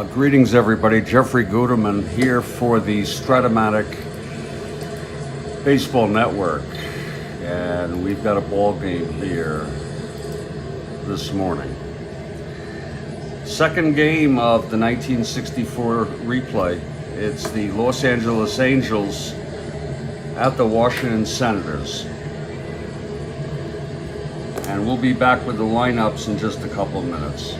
Greetings, everybody. Jeffrey Guterman here for the Strat-O-Matic Baseball Network, and we've got a ball game here this morning. Second game of the 1964 replay. It's the Los Angeles Angels at the Washington Senators, and we'll be back with the lineups in just a couple of minutes.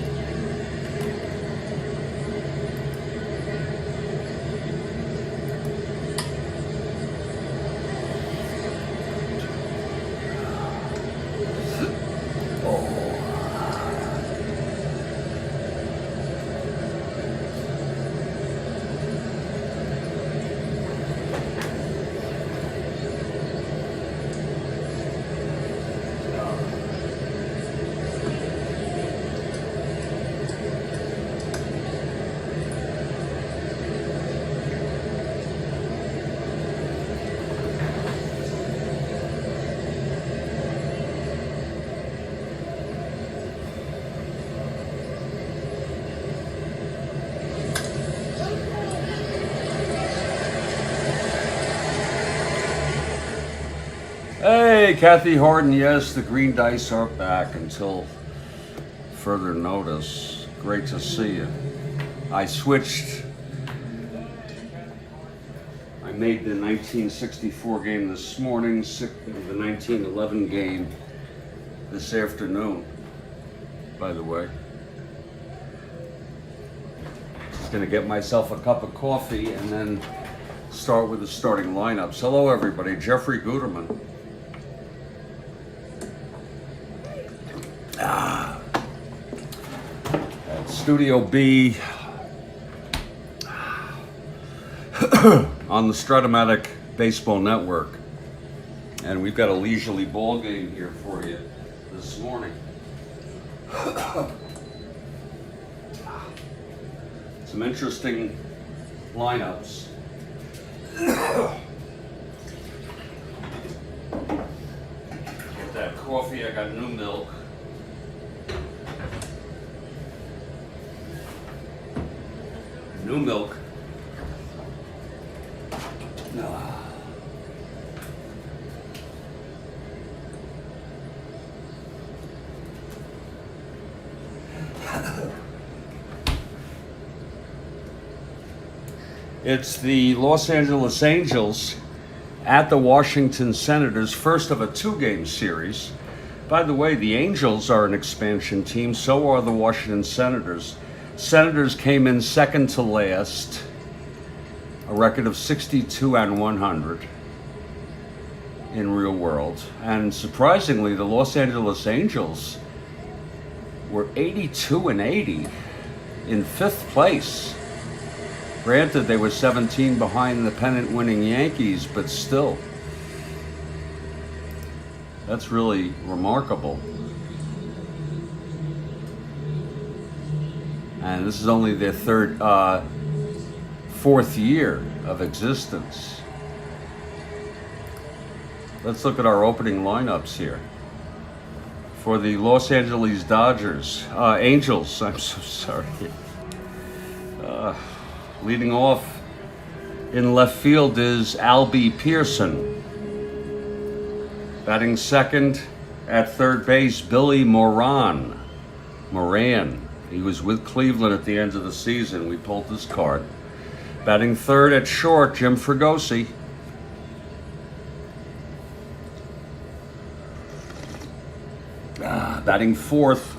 Hey, Kathy Harden, yes, the green dice are back until further notice. Great to see you. I made the 1964 game this morning, the 1911 game this afternoon, by the way. Just gonna get myself a cup of coffee and then start with the starting lineups. Hello, everybody. Jeffrey Guterman. At Studio B on the Strat-O-Matic Baseball Network, and we've got a leisurely ball game here for you this morning. Some interesting lineups. Get that coffee. I got new milk. New milk. It's the Los Angeles Angels at the Washington Senators, first of a two-game series. By the way, the Angels are an expansion team, so are the Washington Senators. Senators came in second to last, a record of 62-100 in real world. And surprisingly, the Los Angeles Angels were 82-80 in fifth place. Granted, they were 17 behind the pennant-winning Yankees, but still, that's really remarkable. And this is only their fourth year of existence. Let's look at our opening lineups here. For the Los Angeles Angels, I'm so sorry. Leading off in left field is Albie Pearson. Batting second at third base, Billy Moran. He was with Cleveland at the end of the season. We pulled this card. Batting third at short, Jim Fregosi. Batting fourth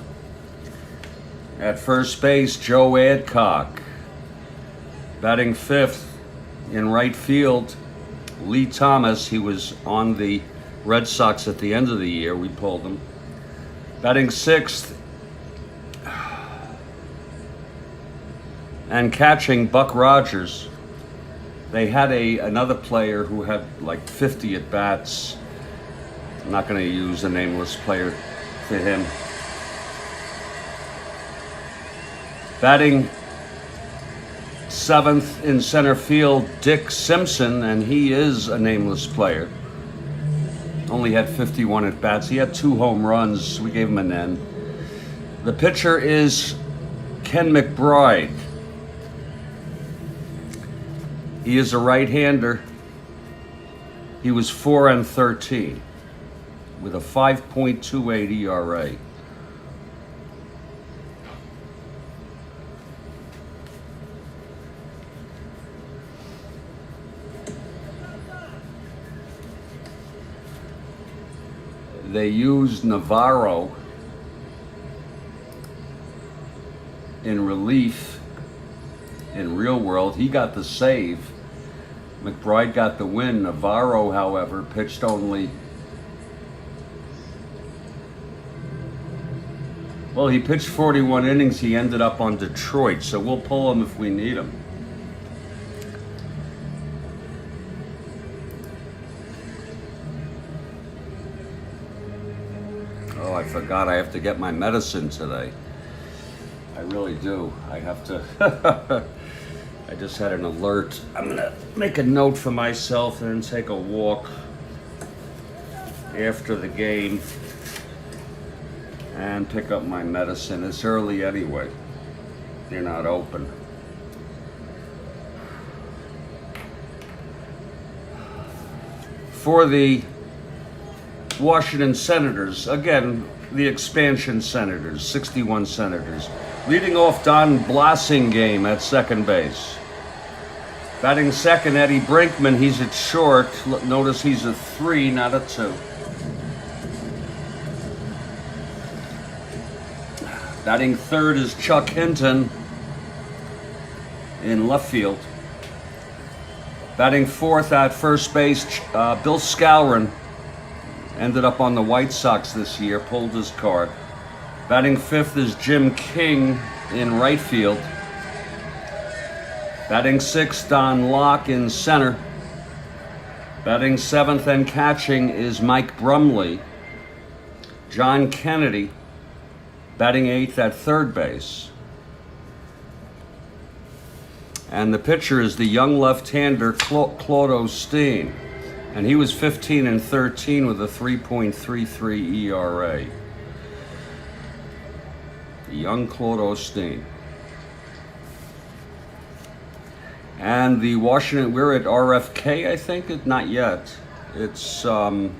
at first base, Joe Adcock. Batting fifth in right field, Lee Thomas. He was on the Red Sox at the end of the year. We pulled him. Batting sixth and catching, Buck Rogers. They had another player who had like 50 at-bats. I'm not going to use a nameless player for him. Batting seventh in center field, Dick Simpson, and he is a nameless player. Only had 51 at-bats. He had 2 home runs. We gave him an N. The pitcher is Ken McBride. He is a right-hander. He was 4-13 with a 5.28 ERA. They used Navarro in relief in real world. He got the save. McBride got the win. Navarro, however, pitched only, well, he pitched 41 innings. He ended up on Detroit, so we'll pull him if we need him. Oh, I forgot I have to get my medicine today. I really do. I have to. I just had an alert. I'm going to make a note for myself and then take a walk after the game and pick up my medicine. It's early anyway. They're not open. For the Washington Senators, again, the expansion Senators, 61 Senators. Leading off Don Blassingame at second base. Batting second, Eddie Brinkman. He's at short. Notice he's a 3, not a 2. Batting third is Chuck Hinton in left field. Batting fourth at first base, Bill Skowron. Ended up on the White Sox this year, pulled his card. Batting fifth is Jim King in right field. Batting sixth, Don Locke in center. Batting seventh and catching is Mike Brumley. John Kennedy batting eighth at third base. And the pitcher is the young left-hander Claude Osteen. And he was 15-13 with a 3.33 ERA. The young Claude Osteen. And the Washington, we're at RFK, I think? Not yet. It's, RFK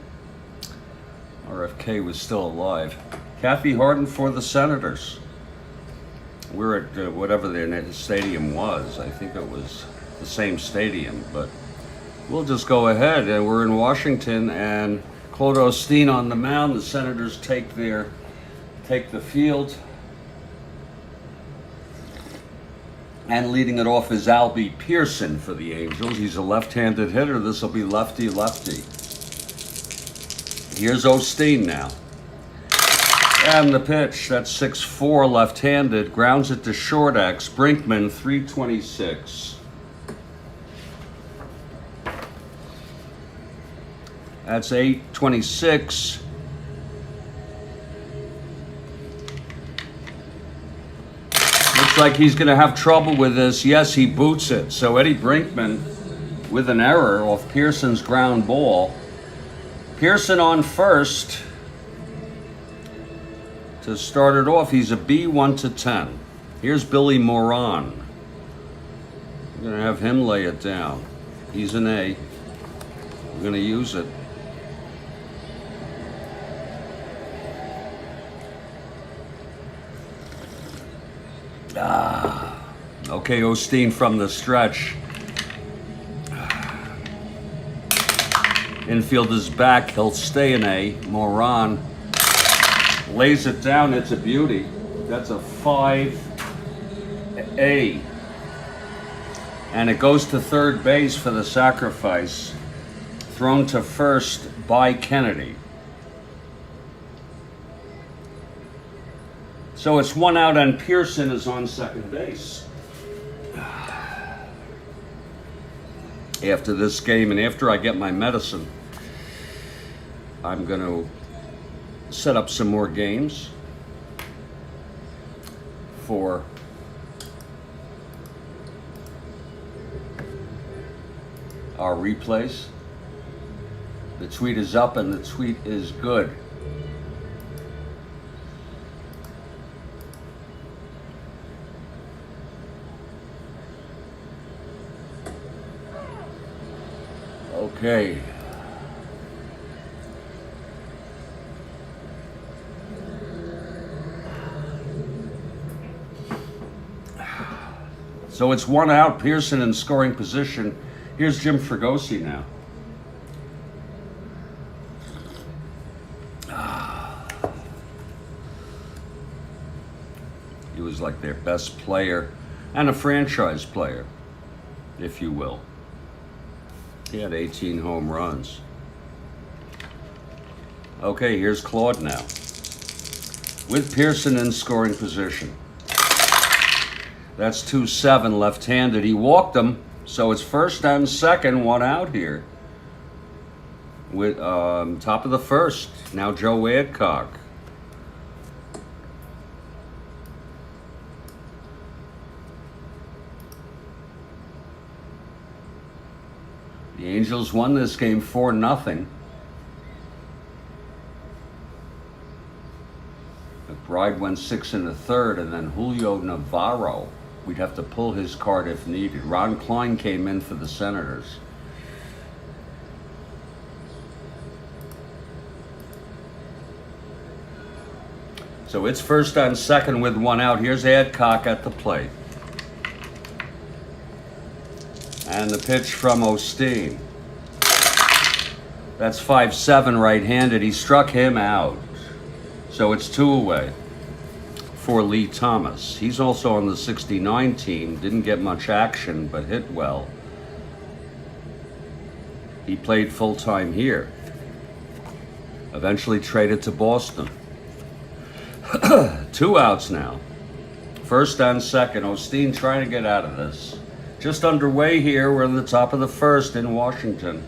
was still alive. Kathy Harden for the Senators. We're at whatever their stadium was. I think it was the same stadium, but we'll just go ahead, and we're in Washington, and Claude Osteen on the mound. The Senators take the field, and leading it off is Albie Pearson for the Angels. He's a left-handed hitter. This will be lefty-lefty. Here's Osteen now, and the pitch. That's 6'4", left-handed. Grounds it to short X. Brinkman, 326. That's 826. Looks like he's going to have trouble with this. Yes, he boots it. So Eddie Brinkman with an error off Pearson's ground ball. Pearson on first to start it off. He's a B, 1-10. Here's Billy Moran. I'm going to have him lay it down. He's an A. We're going to use it. Okay, Osteen from the stretch. Infield is back. He'll stay in A. Moran lays it down. It's a beauty. That's a 5A. And it goes to third base for the sacrifice. Thrown to first by Kennedy. So it's 1 out, and Pearson is on second base. After this game and after I get my medicine, I'm going to set up some more games for our replays. The tweet is up and the tweet is good. Okay. So it's 1 out, Pearson in scoring position. Here's Jim Fregosi now. He was like their best player and a franchise player, if you will. He had 18 home runs. Okay, here's Claude now, with Pearson in scoring position. That's 2-7 left-handed. He walked him, so it's first and second, 1 out here. With top of the first, now Joe Adcock. The Angels won this game 4-0. McBride went 6 1/3, and then Julio Navarro. We'd have to pull his card if needed. Ron Klein came in for the Senators. So it's first and second with 1 out. Here's Adcock at the plate. And the pitch from Osteen. That's 5-7 right-handed. He struck him out. So it's 2 away for Lee Thomas. He's also on the 69 team. Didn't get much action, but hit well. He played full-time here. Eventually traded to Boston. 2 outs now. First and second. Osteen trying to get out of this. Just underway here. We're in the top of the first in Washington.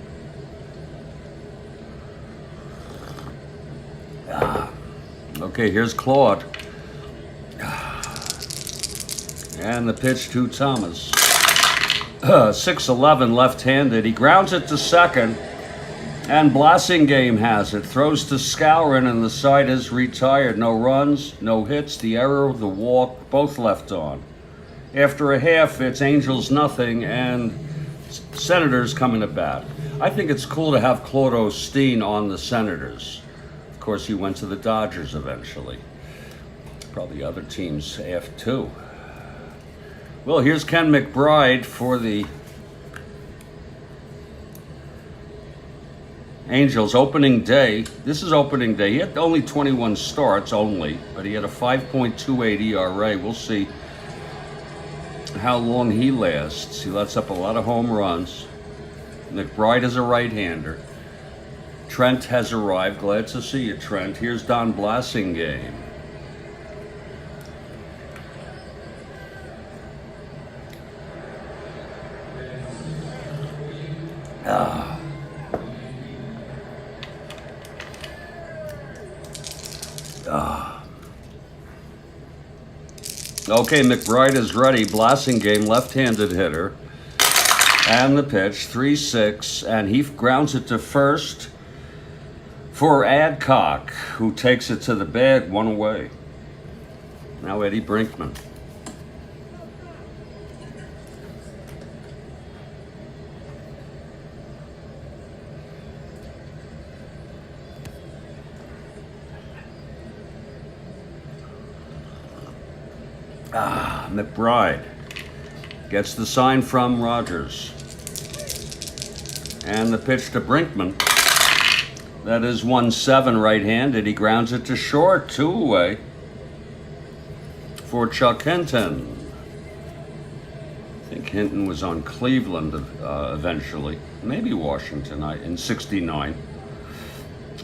Okay, here's Claude. And the pitch to Thomas. 6-11 left-handed. He grounds it to second. And Blasingame has it. Throws to Skowron, and the side is retired. No runs, no hits. The error, the walk, both left on. After a half, it's Angels nothing, and Senators coming to bat. I think it's cool to have Claude Osteen on the Senators. Of course, he went to the Dodgers eventually. Probably other teams have too. Well, here's Ken McBride for the Angels opening day. This is opening day. He had only 21 starts only, but he had a 5.28 ERA. We'll see how long he lasts. He lets up a lot of home runs. McBride is a right-hander. Trent has arrived. Glad to see you, Trent. Here's Don Blasingame. Okay, McBride is ready. Blasingame, left-handed hitter. And the pitch, 3-6, and he grounds it to first for Adcock, who takes it to the bag, 1 away. Now Eddie Brinkman. McBride gets the sign from Rogers. And the pitch to Brinkman. That is 1-7 right-handed. He grounds it to short, 2 away for Chuck Hinton. I think Hinton was on Cleveland eventually. Maybe Washington in '69.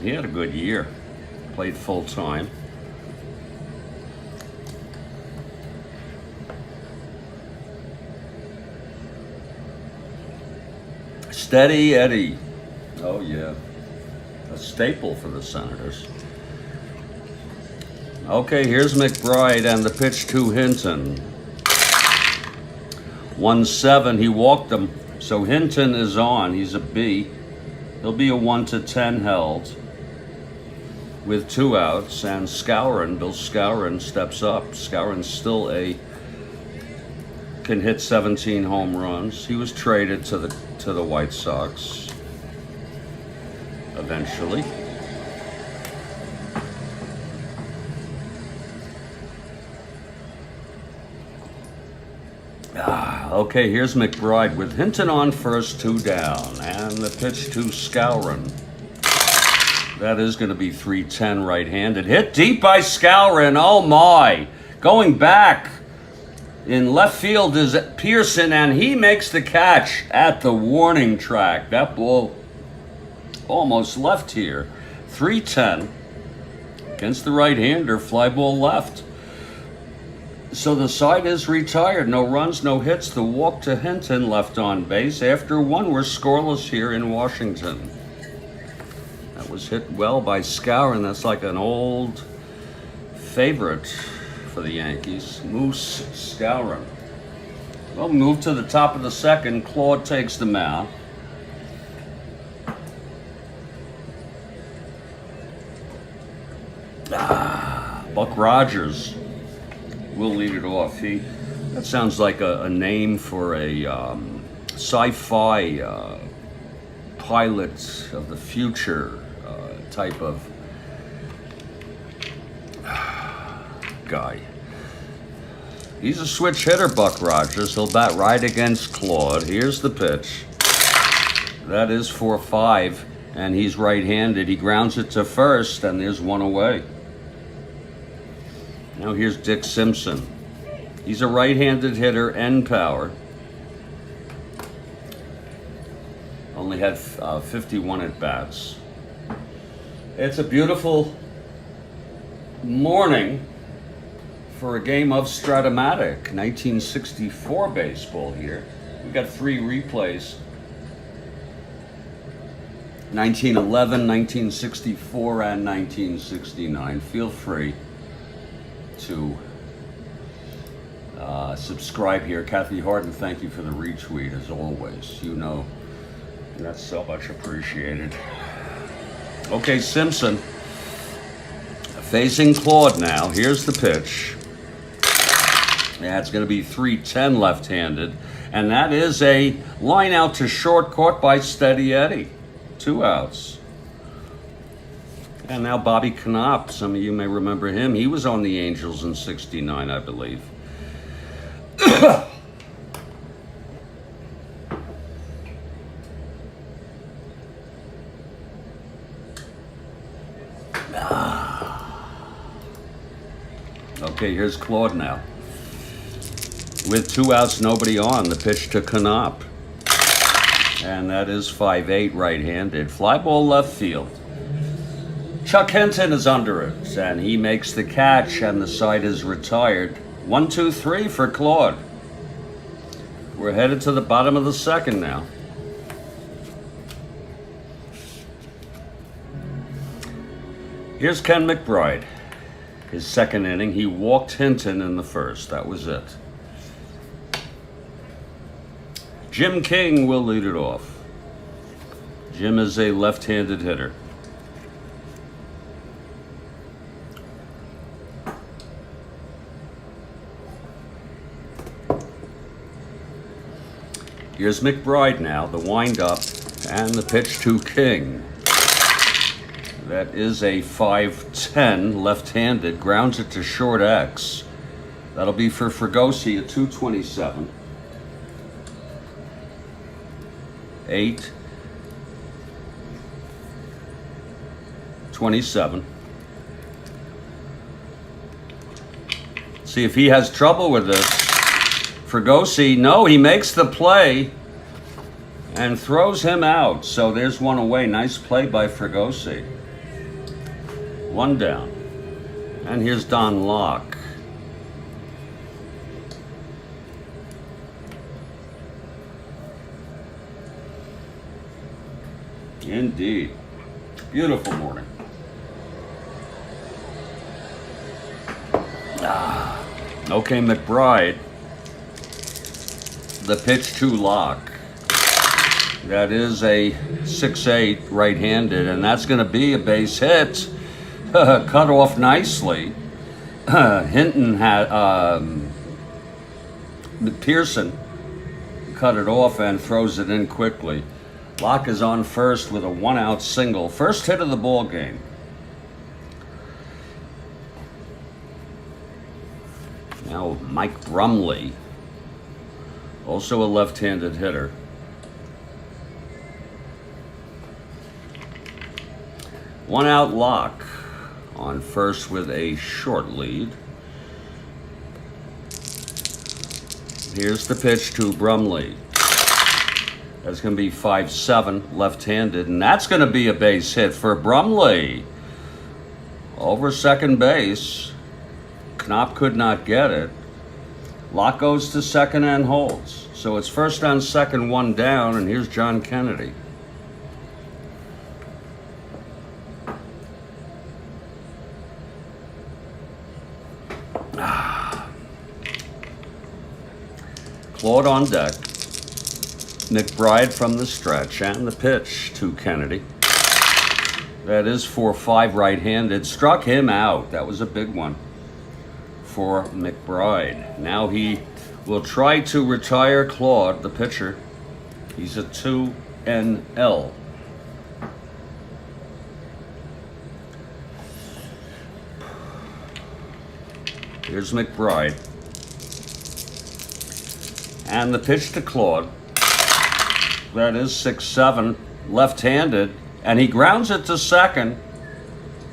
He had a good year. Played full-time. Steady Eddie. Oh, yeah. A staple for the Senators. Okay, here's McBride and the pitch to Hinton. 1-7. He walked him. So Hinton is on. He's a B. He'll be a 1-10 held with 2 outs. And Skowron, Bill Skowron, steps up. Skowron's still can hit 17 home runs. He was traded to the White Sox. eventually. Okay, here's McBride with Hinton on first, 2 down, and the pitch to Skowron. That is going to be 310 right-handed. Hit deep by Skowron. Oh my! Going back in left field is Pearson, and he makes the catch at the warning track. That ball almost left here. 310 against the right-hander. Fly ball left. So the side is retired. No runs, no hits. The walk to Hinton left on base. After 1, we're scoreless here in Washington. That was hit well by Skowron. That's like an old favorite for the Yankees. Moose Skowron. We'll move to the top of the second. Claude takes the mound. Buck Rogers will lead it off. That sounds like a name for a sci-fi pilot of the future type of guy. He's a switch hitter, Buck Rogers. He'll bat right against Claude. Here's the pitch. That is 4-5, and he's right-handed. He grounds it to first, and there's 1 away. Now here's Dick Simpson. He's a right-handed hitter, end power. Only had 51 at-bats. It's a beautiful morning for a game of Strat-O-Matic, 1964 baseball here. We've got 3 replays. 1911, 1964, and 1969. Feel free to subscribe here. Kathy Harden, thank you for the retweet as always. You know that's so much appreciated. Okay, Simpson facing Claude now. Here's the pitch. Yeah, it's going to be 310 left-handed, and that is a line out to short caught by Steady Eddie. 2 outs. And now Bobby Knopp, some of you may remember him. He was on the Angels in '69, I believe. Okay, here's Claude now. With 2 outs, nobody on. The pitch to Knopp. And that is 5-8 right-handed. Fly ball left field. Chuck Hinton is under it, and he makes the catch, and the side is retired. 1-2-3 for Claude. We're headed to the bottom of the second now. Here's Ken McBride. His second inning, he walked Hinton in the first. That was it. Jim King will lead it off. Jim is a left-handed hitter. Here's McBride now, the windup, and the pitch to King. That is a 5-10 left-handed, grounds it to short X. That'll be for Fregosi at 227. 8. 27. See if he has trouble with this. Fregosi, no, he makes the play and throws him out. So there's 1 away. Nice play by Fregosi. 1 down. And here's Don Locke. Indeed. Beautiful morning. Okay, McBride. The pitch to Locke. That is a 6-8 right-handed, and that's going to be a base hit. Cut off nicely. Hinton had Pearson cut it off and throws it in quickly. Locke is on first with a 1-out single. First hit of the ball game. Now Mike Brumley, also a left-handed hitter. One out Locke on first with a short lead. Here's the pitch to Brumley. That's going to be 5-7, left-handed, and that's going to be a base hit for Brumley. Over second base. Knopp could not get it. Locke goes to second and holds. So it's first on second, one down, and here's John Kennedy. Claude on deck. McBride from the stretch, and the pitch to Kennedy. That is 4-5 right-handed. Struck him out. That was a big one for McBride. Now he will try to retire Claude, the pitcher. He's a 2-NL. Here's McBride. And the pitch to Claude. That is 6-7, left-handed, and he grounds it to second,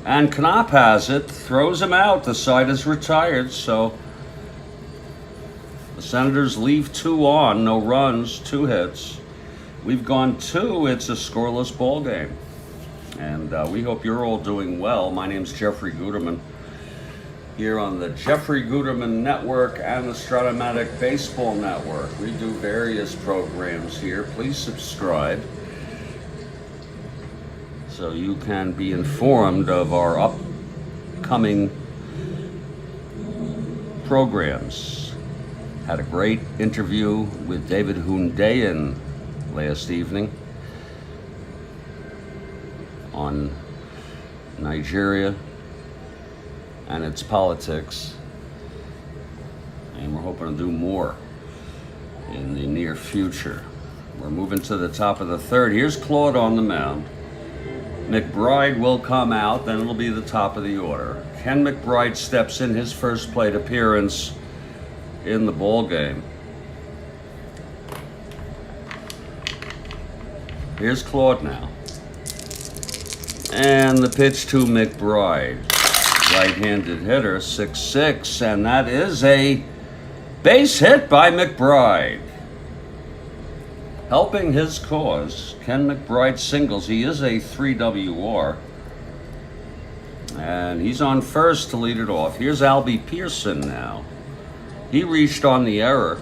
and Knopp has it, throws him out. The side is retired, so the Senators leave 2 on, no runs, 2 hits. We've gone 2, it's a scoreless ball game, and we hope you're all doing well. My name's Jeffrey Guterman, here on the Jeffrey Guterman Network and the Strat-O-Matic Baseball Network. We do various programs here. Please subscribe so you can be informed of our upcoming programs. Had a great interview with David Hundeyin last evening on Nigeria and its politics, and we're hoping to do more in the near future. We're moving to the top of the third. Here's Claude on the mound. McBride will come out, then it'll be the top of the order. Ken McBride steps in, his first plate appearance in the ball game. Here's Claude now. And the pitch to McBride. Right-handed hitter, 6-6, and that is a base hit by McBride. Helping his cause, Ken McBride singles. He is a 3 WR, and he's on first to lead it off. Here's Albie Pearson now. He reached on the error.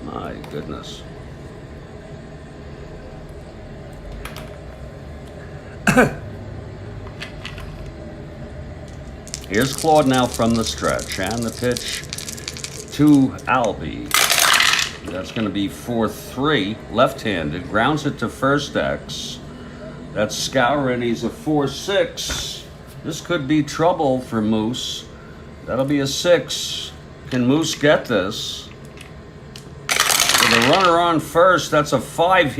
My goodness. Here's Claude now from the stretch, and the pitch to Albie. That's going to be 4-3, left-handed. Grounds it to first X. That's Scourin. He's a 4-6. This could be trouble for Moose. That'll be a 6. Can Moose get this? With a runner on first, that's a 5.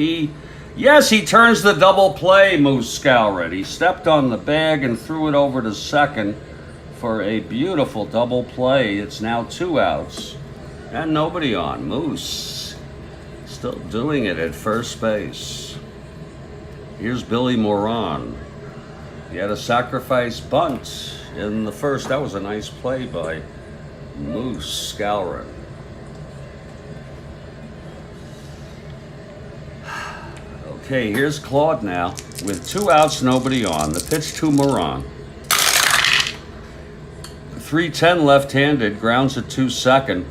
Yes, he turns the double play, Moose Scourin. He stepped on the bag and threw it over to second for a beautiful double play. It's now 2 outs and nobody on. Moose still doing it at first base. Here's Billy Moran. He had a sacrifice bunt in the first. That was a nice play by Moose Scourin. Okay, here's Claude now with 2 outs, nobody on. The pitch to Moran. 3-10 left-handed, grounds it to second,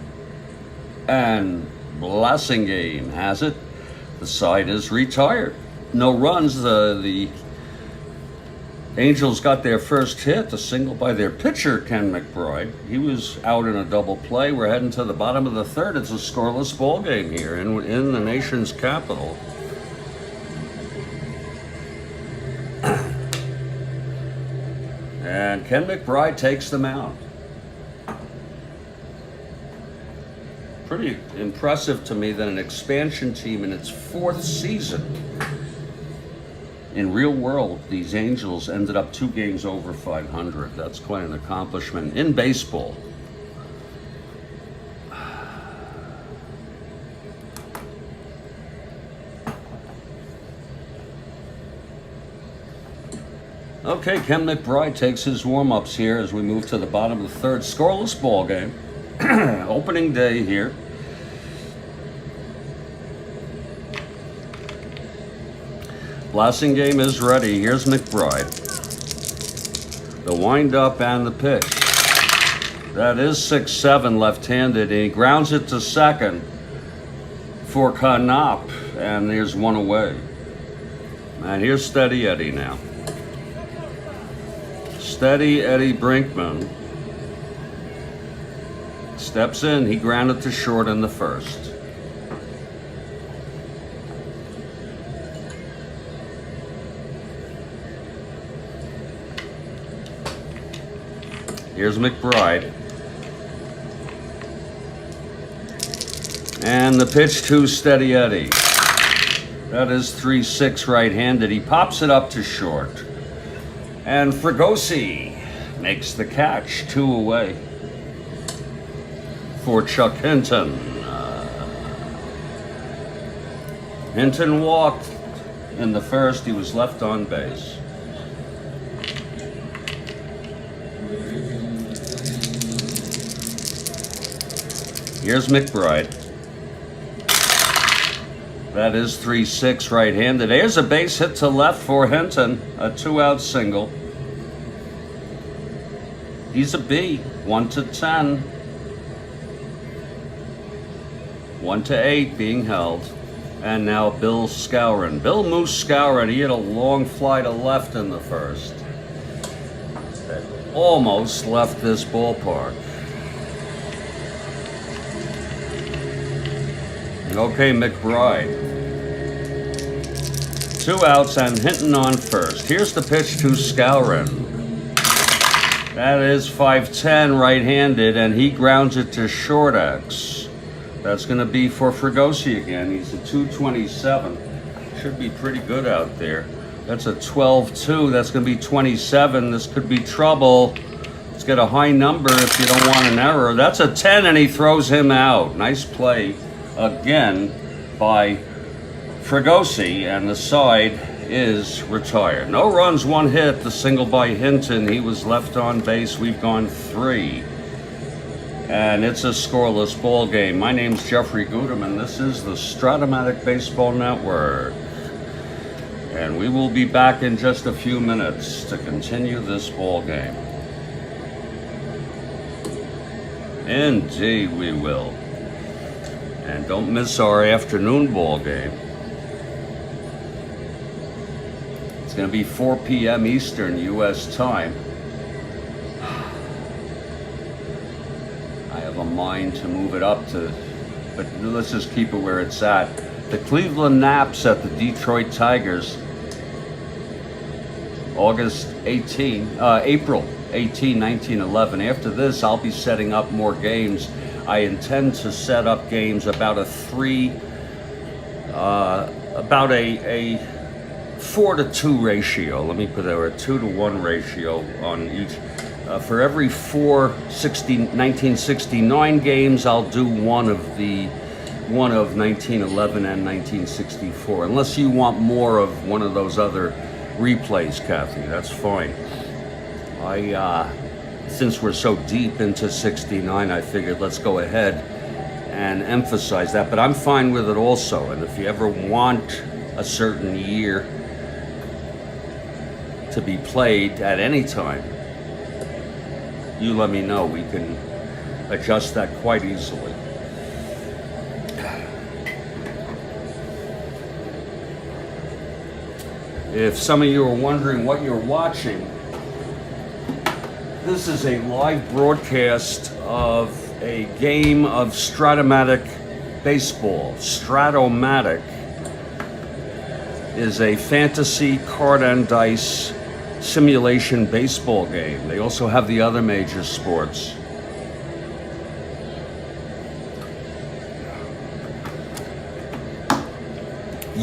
and Blassingame has it. The side is retired. No runs. The Angels got their first hit, a single by their pitcher, Ken McBride. He was out in a double play. We're heading to the bottom of the third. It's a scoreless ball game here in the nation's capital. And Ken McBride takes the mound. pretty impressive to me that an expansion team in its 4th season, in real world, these Angels ended up 2 games over 500. That's quite an accomplishment in baseball. Okay, Ken McBride takes his warm-ups here as we move to the bottom of the 3rd. Scoreless ball game. Opening day here. Blasting game is ready. Here's McBride. The wind-up and the pitch. That is 6-7 left-handed, and he grounds it to second for Karl, and there's one away. And here's Steady Eddie now. Steady Eddie Brinkman steps in. He grounded to short in the 1st. Here's McBride. And the pitch to Steady Eddie. That is 3-6 right-handed. He pops it up to short. And Fregosi makes the catch, 2 away for Chuck Hinton. Hinton walked in the 1st. He was left on base. Here's McBride. That is 3-6 right-handed. There's a base hit to left for Hinton. A 2-out single. He's a B. 1-10. 1-8 being held. And now Bill Skowron. Bill Moose Skowron. He hit a long fly to left in the 1st. That almost left this ballpark. Okay, McBride. 2 outs and Hinton on 1st. Here's the pitch to Skowron. That is 5-10 right-handed, and he grounds it to short X. That's going to be for Fregosi again. He's a 227. Should be pretty good out there. That's a 12-2. That's going to be 27. This could be trouble. Let's get a high number if you don't want an error. That's a 10, and he throws him out. Nice play again by Fregosi, and the side is retired. No runs, 1 hit. The single by Hinton. He was left on base. We've gone 3. And it's a scoreless ball game. My name's Jeffrey Guterman. This is the Strat-O-Matic Baseball Network. And we will be back in just a few minutes to continue this ball game. Indeed we will. And don't miss our afternoon ball game. It's going to be 4 p.m. Eastern U.S. time. I have a mind to move it up to, but let's just keep it where it's at. The Cleveland Naps at the Detroit Tigers. April 18, 1911. After this, I'll be setting up more games. I intend to set up games about a 4-to-2 ratio. Let me put there a 2-to-1 ratio on each. For every 1969 games, I'll do one of 1911 and 1964. Unless you want more of one of those other replays, Kathy, that's fine. Since we're so deep into 69, I figured let's go ahead and emphasize that. But I'm fine with it also. And if you ever want a certain year to be played at any time, you let me know. We can adjust that quite easily. If some of you are wondering what you're watching, this is a live broadcast of a game of Strat-O-Matic baseball. Strat-O-Matic is a fantasy card and dice simulation baseball game. They also have the other major sports.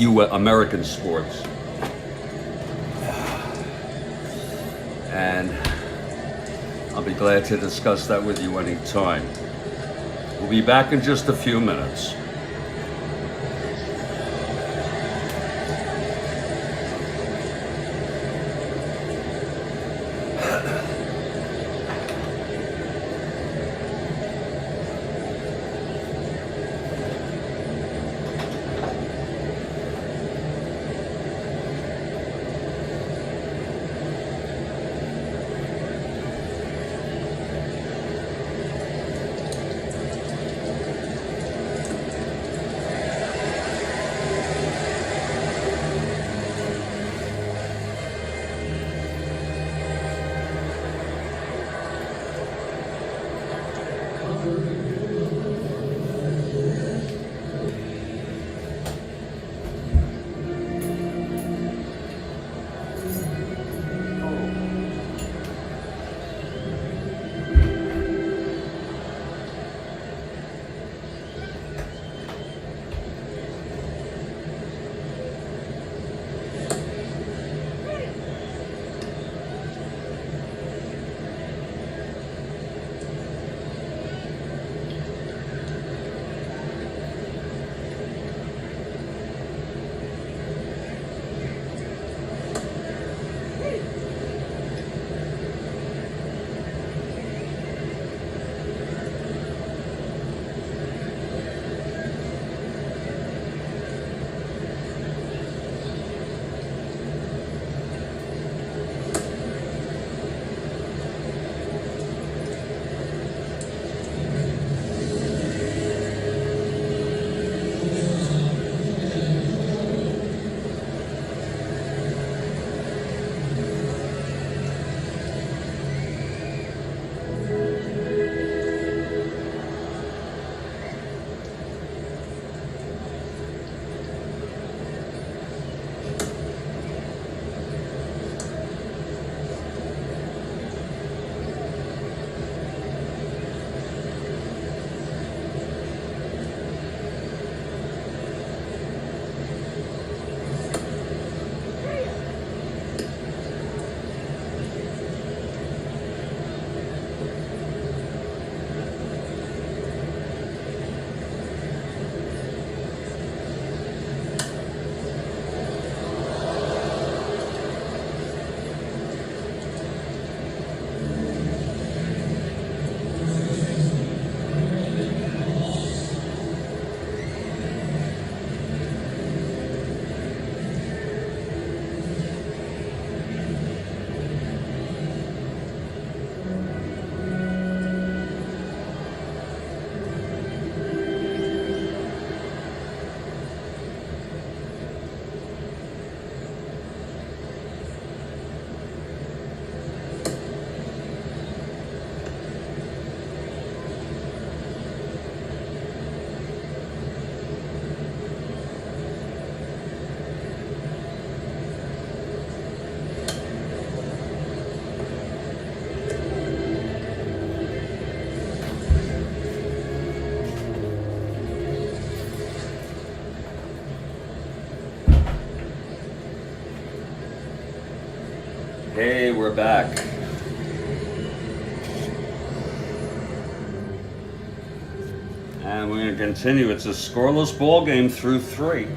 American sports. And I'll be glad to discuss that with you anytime. We'll be back in just a few minutes. Hey, we're back. And we're going to continue. It's a scoreless ball game through 3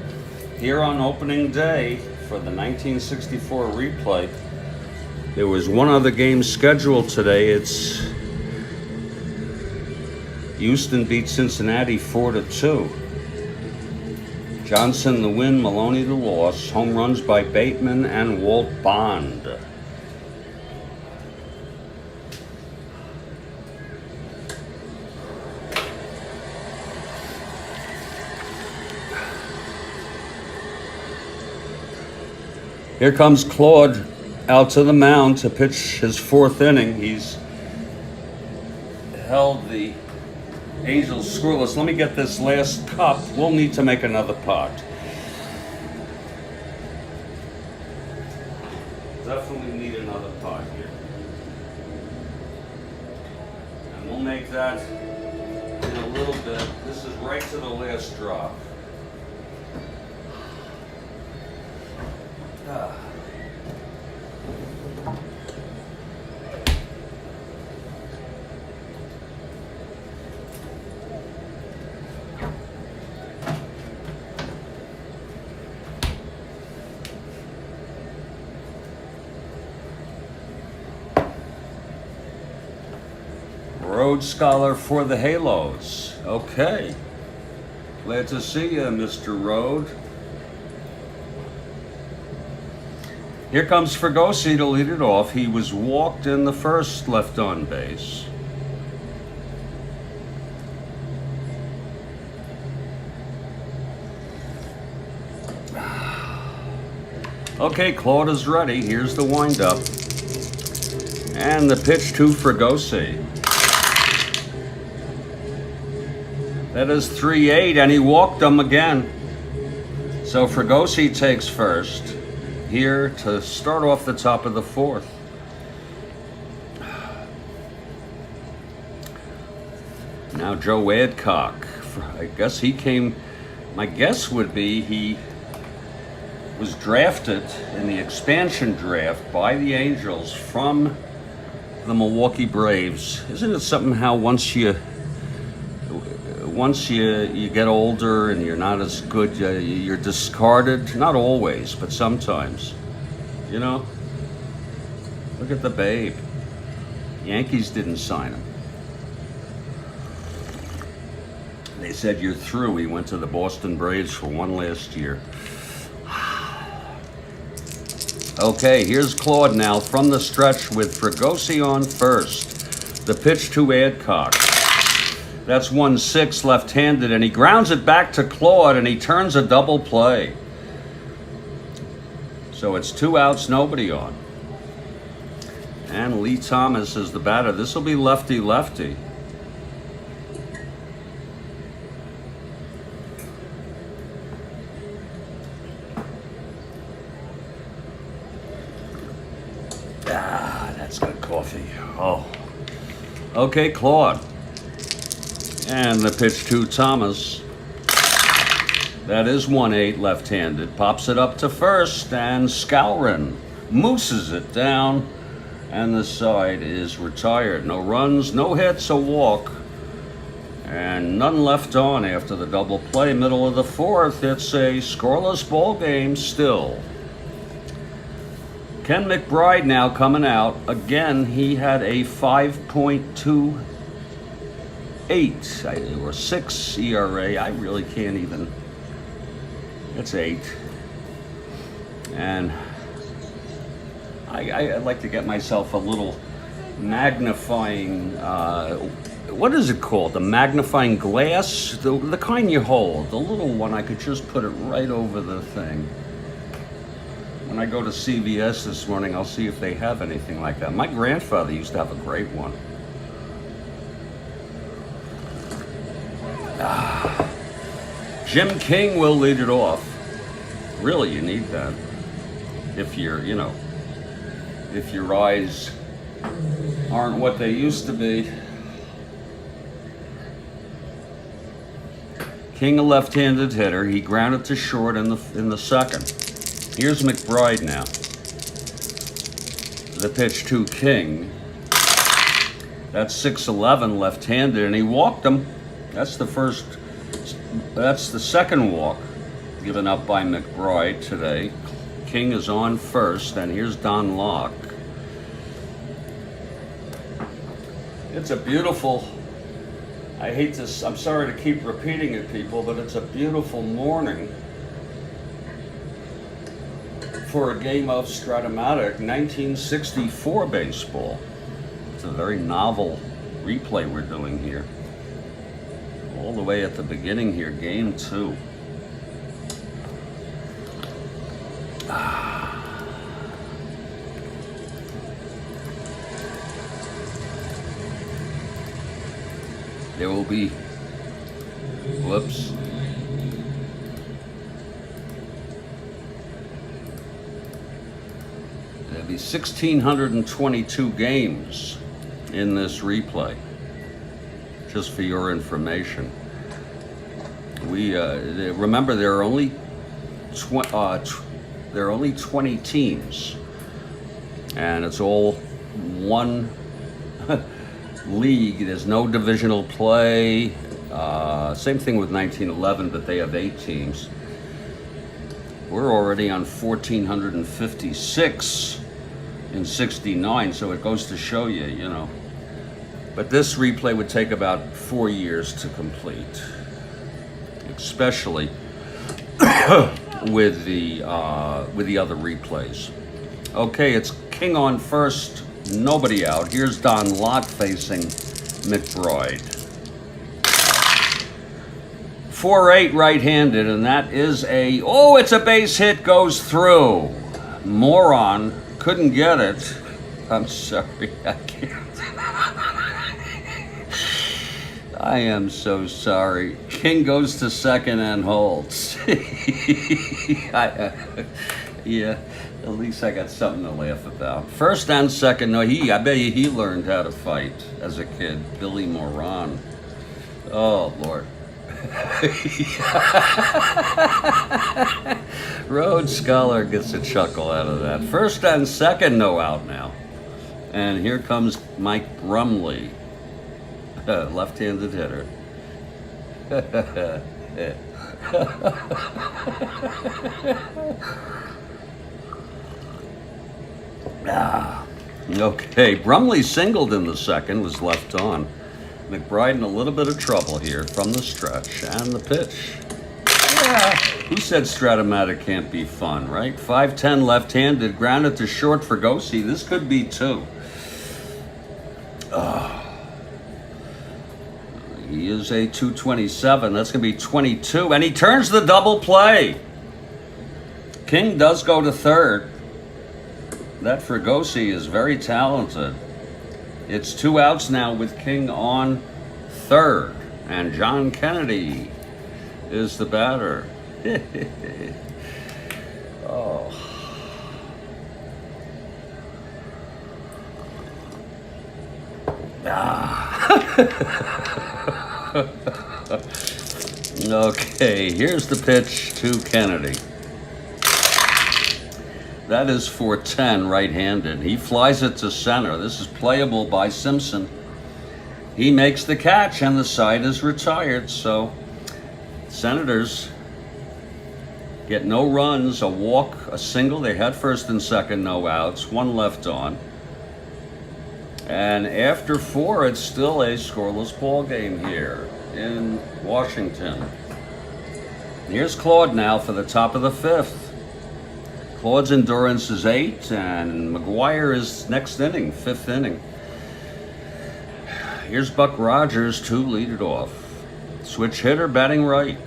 here on opening day for the 1964 replay. There was one other game scheduled today. It's Houston beat Cincinnati 4-2. Johnson the win, Maloney the loss. Home runs by Bateman and Walt Bond. Here comes Claude out to the mound to pitch his 4th inning. He's held the Angels scoreless. Let me get this last cup. We'll need to make another pot. Definitely need another pot here. And we'll make that in a little bit. This is right to the last drop. Rhodes Scholar for the Halos. Okay. Glad to see you, Mr. Rhodes. Here comes Fregosi to lead it off. He was walked in the first, left on base. Okay, Claude is ready. Here's the windup. And the pitch to Fregosi. That is 3-8, and he walked him again. So Fregosi takes first here to start off the top of the fourth. Now Joe Adcock. I guess he came, my guess would be he was drafted in the expansion draft by the Angels from the Milwaukee Braves. Isn't it something how once you get older and you're not as good, you're discarded? Not always, but sometimes. You know? Look at the Babe. Yankees didn't sign him. They said you're through. He went to the Boston Braves for one last year. Okay, here's Claude now from the stretch with Fregosi on first. The pitch to Adcock. That's 1-6 left-handed, and he grounds it back to Claude, and he turns a double play. So it's 2 outs, nobody on. And Lee Thomas is the batter. This will be lefty-lefty. That's good coffee. Oh. Okay, Claude. And the pitch to Thomas. That is 1-8 left-handed. Pops it up to first, and Skowron mooses it down, and the side is retired. No runs, no hits, a walk, and none left on after the double play. Middle of the fourth, it's a scoreless ball game still. Ken McBride now coming out. Again, he had a 5.28 or 6 ERA. I really can't even. It's 8. And I like to get myself a little magnifying, what is it called? The magnifying glass? The kind you hold. The little one, I could just put it right over the thing. When I go to CVS this morning, I'll see if they have anything like that. My grandfather used to have a great one. Jim King will lead it off. Really, you need that. If you're, if your eyes aren't what they used to be. King, a left-handed hitter. He grounded to short in the second. Here's McBride now. The pitch to King. That's 6-11 left-handed, and he walked him. That's the second walk given up by McBride today. King is on first, and here's Don Locke. It's a beautiful, I'm sorry to keep repeating it, people, but it's a beautiful morning for a game of Strat-O-Matic 1964 baseball. It's a very novel replay we're doing here. All the way at the beginning here, game 2. There will be, whoops. There'll be 1,622 games in this replay. Just for your information. We remember there are only There are only 20 teams, and it's all one league. There's no divisional play. Same thing with 1911, but they have 8 teams. We're already on 1,456 in 69, so it goes to show you, you know. But this replay would take about 4 years to complete, especially with the other replays. Okay, it's king on first, nobody out. Here's Don Lott facing McBride. 4-8 right-handed, and that is it's a base hit, goes through. Moron, couldn't get it. I'm sorry, I can't. I am so sorry. King goes to second and holds. Yeah, at least I got something to laugh about. First and second, no, I bet you he learned how to fight as a kid. Billy Moran. Oh, Lord. Rhodes Scholar gets a chuckle out of that. First and second, no out now. And here comes Mike Brumley, left-handed hitter. Okay, Brumley singled in the second, was left on. McBride in a little bit of trouble here from the stretch and the pitch. Yeah, who said Strat-O-Matic can't be fun, right? 5'10", left-handed, grounded to short for Gosi. This could be 2. He is a 227. That's going to be 22, and he turns the double play. King does go to third. That Fregosi is very talented. It's 2 outs now with King on third, and John Kennedy is the batter. Oh. Okay, here's the pitch to Kennedy. That is for 10, right-handed. He flies it to center. This is playable by Simpson. He makes the catch, and the side is retired. So, Senators get no runs, a walk, a single. They had first and second, no outs, 1 left on. And after 4, it's still a scoreless ball game here in Washington. Here's Claude now for the top of the 5th. Claude's endurance is 8, and McGuire is next inning, 5th inning. Here's Buck Rogers to lead it off. Switch hitter, batting right.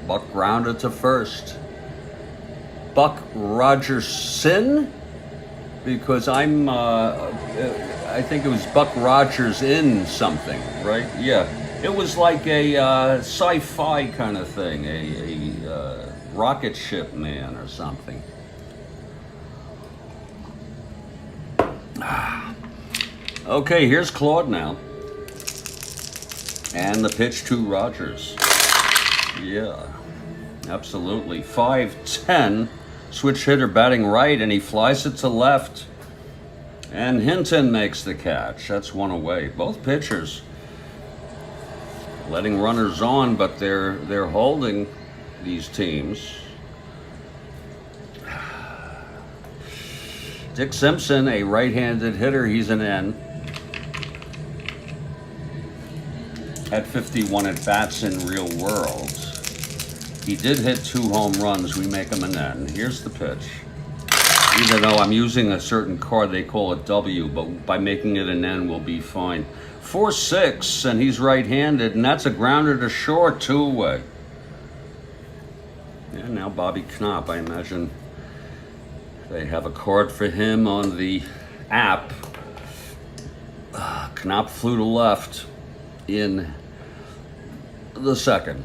Buck grounded to first. Buck Rogerson, because I think it was Buck Rogers in something, right? Yeah, it was like a sci-fi kind of thing, a rocket ship man or something. Okay, here's Claude now. And the pitch to Rogers. Yeah, absolutely. 5'10", switch hitter batting right, and he flies it to left. And Hinton makes the catch. That's 1 away. Both pitchers letting runners on, but they're holding these teams. Dick Simpson, a right-handed hitter, he's an N. Had 51 at-bats in real world. He did hit 2 home runs. We make him an N. Here's the pitch. Even though I'm using a certain card, they call it W, but by making it an N, we'll be fine. 4-6, and he's right-handed, and that's a grounder to short, 2 away. And now Bobby Knopp, I imagine they have a card for him on the app. Knopp flew to left in the second.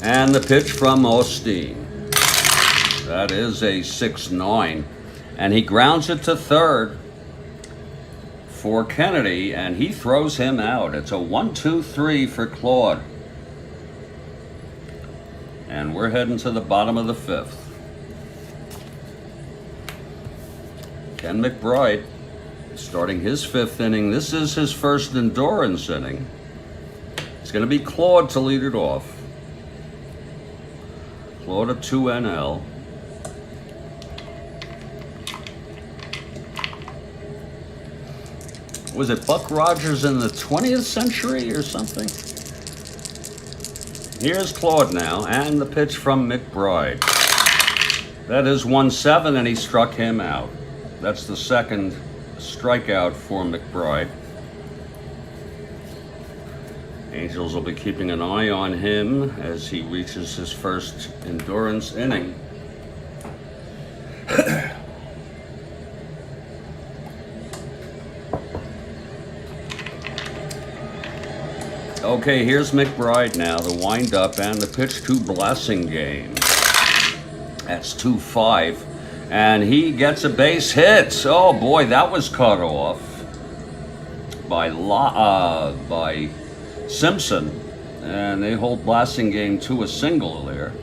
And the pitch from Osteen. That is a 6-9. And he grounds it to third. for Kennedy, and he throws him out. It's a 1-2-3 for Claude. And we're heading to the bottom of the 5th. Ken McBride starting his 5th inning. This is his first endurance inning. It's going to be Claude to lead it off. Claude a 2NL. Was it Buck Rogers in the 20th century or something? Here's Claude now, and the pitch from McBride. That is 1-7, and he struck him out. That's the second strikeout for McBride. Angels will be keeping an eye on him as he reaches his first endurance inning. Okay, here's McBride now, the windup and the pitch to Blasingame. That's 2-5, and he gets a base hit. Oh boy, that was cut off by Simpson, and they hold Blasingame to a single there.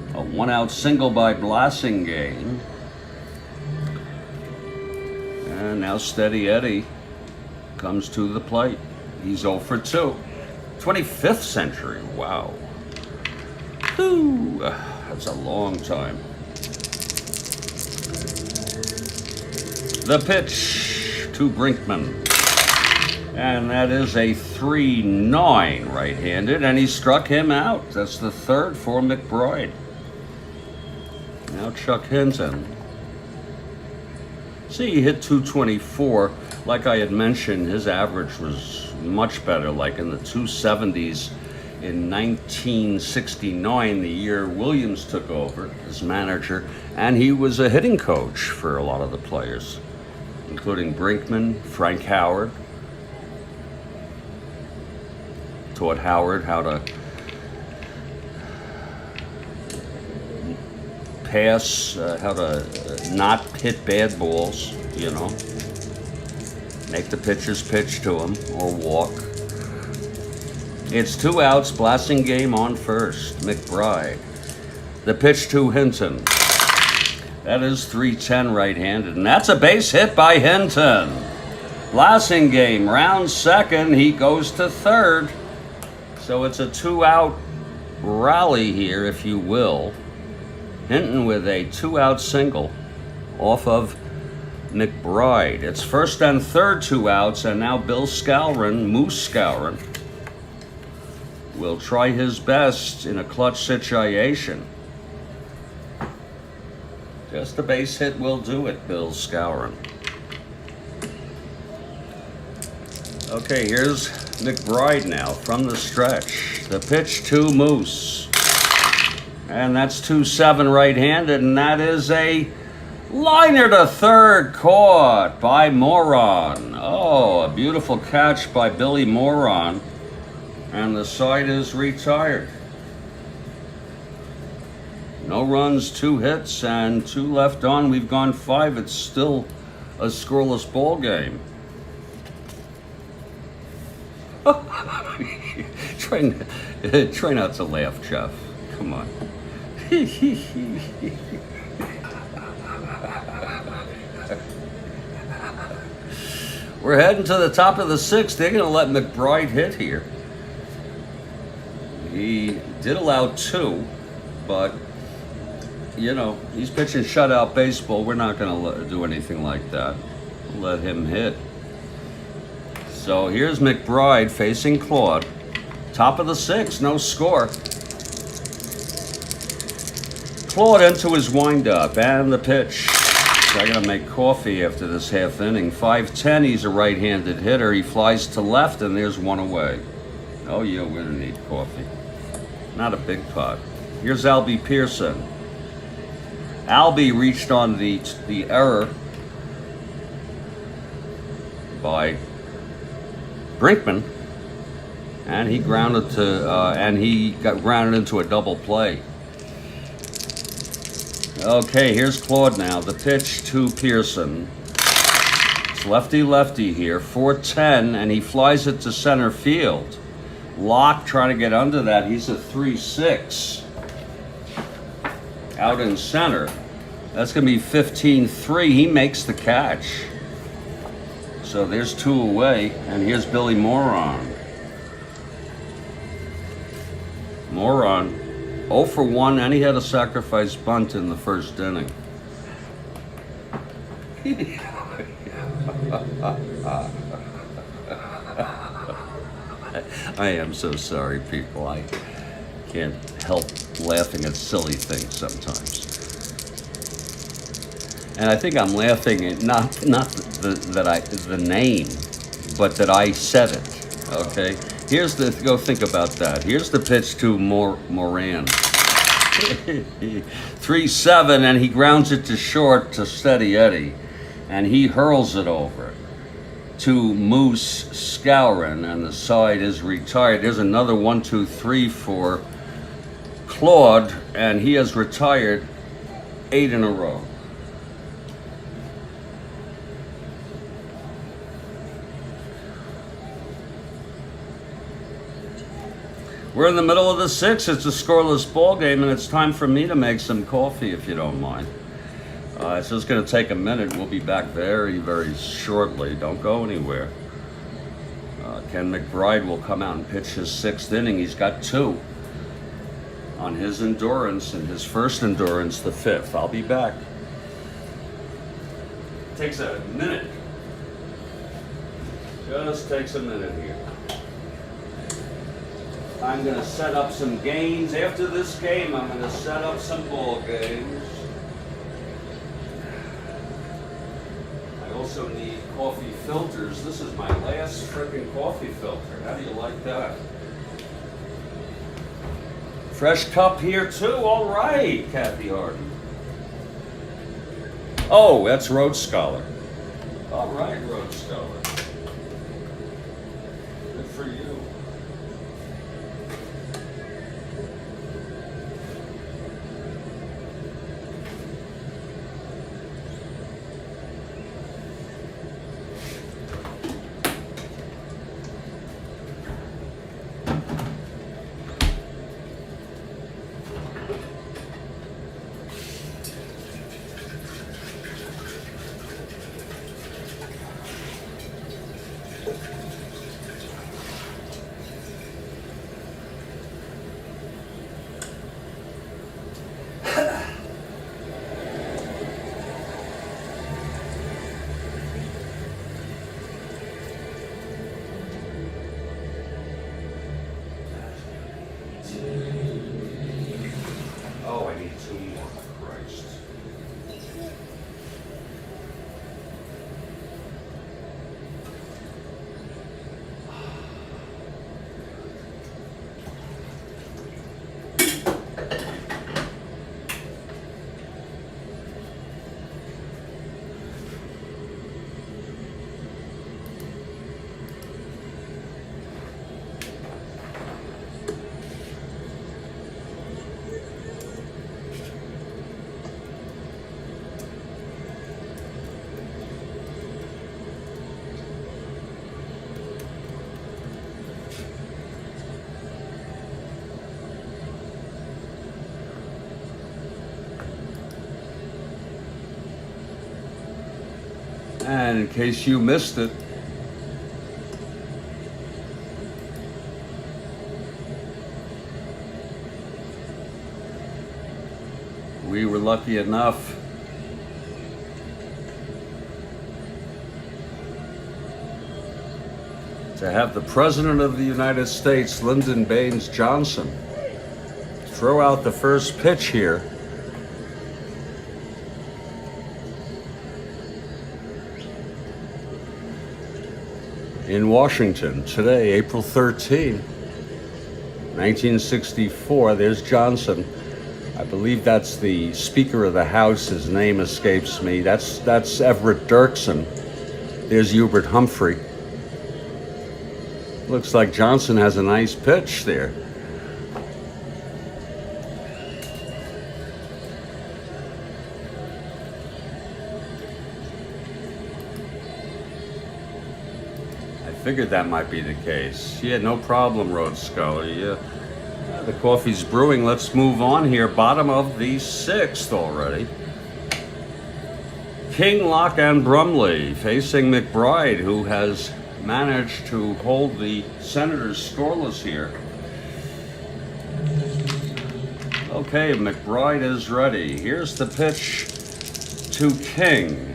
A 1-out single by Blasingame, and now Steady Eddie comes to the plate. He's 0 for 2. 25th century, wow. Whew, that's a long time. The pitch to Brinkman. And that is a 3-9 right-handed, and he struck him out. That's the third for McBride. Now Chuck Hinton. See, he hit 224. Like I had mentioned, his average was much better, like in the 270s in 1969, the year Williams took over as manager, and he was a hitting coach for a lot of the players, including Brinkman, Frank Howard. Taught Howard how to pass, how to not hit bad balls, you know. Make the pitchers pitch to him or walk. It's 2 outs, Blasingame on first. McBride. The pitch to Hinton. That is 3-10 right-handed, and that's a base hit by Hinton. Blasingame rounds second. He goes to third. So it's a 2-out rally here, if you will. Hinton with a 2-out single off of McBride. It's first and third 2 outs, and now Bill Skowron, Moose Skowron, will try his best in a clutch situation. Just a base hit will do it, Bill Skowron. Okay, here's McBride now from the stretch. The pitch to Moose. And that's 2-7 right-handed, and that is a liner to third, caught by Moron. Oh, a beautiful catch by Billy Moron. And the side is retired. No runs, 2 hits, and 2 left on. We've gone 5. It's still a scoreless ball game. Try not to laugh, Jeff. Come on. We're heading to the top of the 6th. They're going to let McBride hit here. He did allow 2, but, you know, he's pitching shutout baseball. We're not going to do anything like that. Let him hit. So here's McBride facing Claude. Top of the 6th, no score. Claude into his windup, and the pitch. I gotta make coffee after this half inning. 5-10, he's a right-handed hitter. He flies to left, and there's 1 away. Oh yeah, we're gonna need coffee. Not a big pot. Here's Albie Pearson. Albie reached on the error by Brinkman, and he grounded got grounded into a double play. Okay, here's Claude now. The pitch to Pearson. It's lefty-lefty here, 4-10, and he flies it to center field. Locke trying to get under that. He's a 3-6. Out in center. That's going to be 15-3. He makes the catch. So there's 2 away, and here's Billy Moron. Moron, 0 for 1, and he had a sacrifice bunt in the first inning. I am so sorry, people. I can't help laughing at silly things sometimes. And I think I'm laughing at not the name, but that I said it. Okay? Go think about that. Here's the pitch to Moran. 3-7, and he grounds it to short to Steady Eddie, and he hurls it over to Moose Scourin, and the side is retired. There's another 1-2-3 for Claude, and he has retired 8 in a row. We're in the middle of the 6th. It's a scoreless ball game, and it's time for me to make some coffee, if you don't mind. It's just going to take a minute. We'll be back very, very shortly. Don't go anywhere. Ken McBride will come out and pitch his 6th inning. He's got 2 on his endurance, and his first endurance, the 5th. I'll be back. Takes a minute. Just takes a minute here. I'm going to set up some games. After this game, I'm going to set up some ball games. I also need coffee filters. This is my last freaking coffee filter. How do you like that? Fresh cup here too. All right, Kathy Harden. Oh, that's Rhodes Scholar. All right, Rhodes Scholar. Good for you. Oh, I need 2 more. Christ. And in case you missed it, we were lucky enough to have the President of the United States, Lyndon Baines Johnson, throw out the first pitch here. In Washington today, April 13, 1964. There's Johnson. I believe that's the Speaker of the House. His name escapes me. That's Everett Dirksen. There's Hubert Humphrey. Looks like Johnson has a nice pitch there. Figured that might be the case. Yeah, no problem, Road Scully. Yeah. The coffee's brewing. Let's move on here. Bottom of the 6th already. King, Lock, and Brumley facing McBride, who has managed to hold the Senators scoreless here. Okay, McBride is ready. Here's the pitch to King.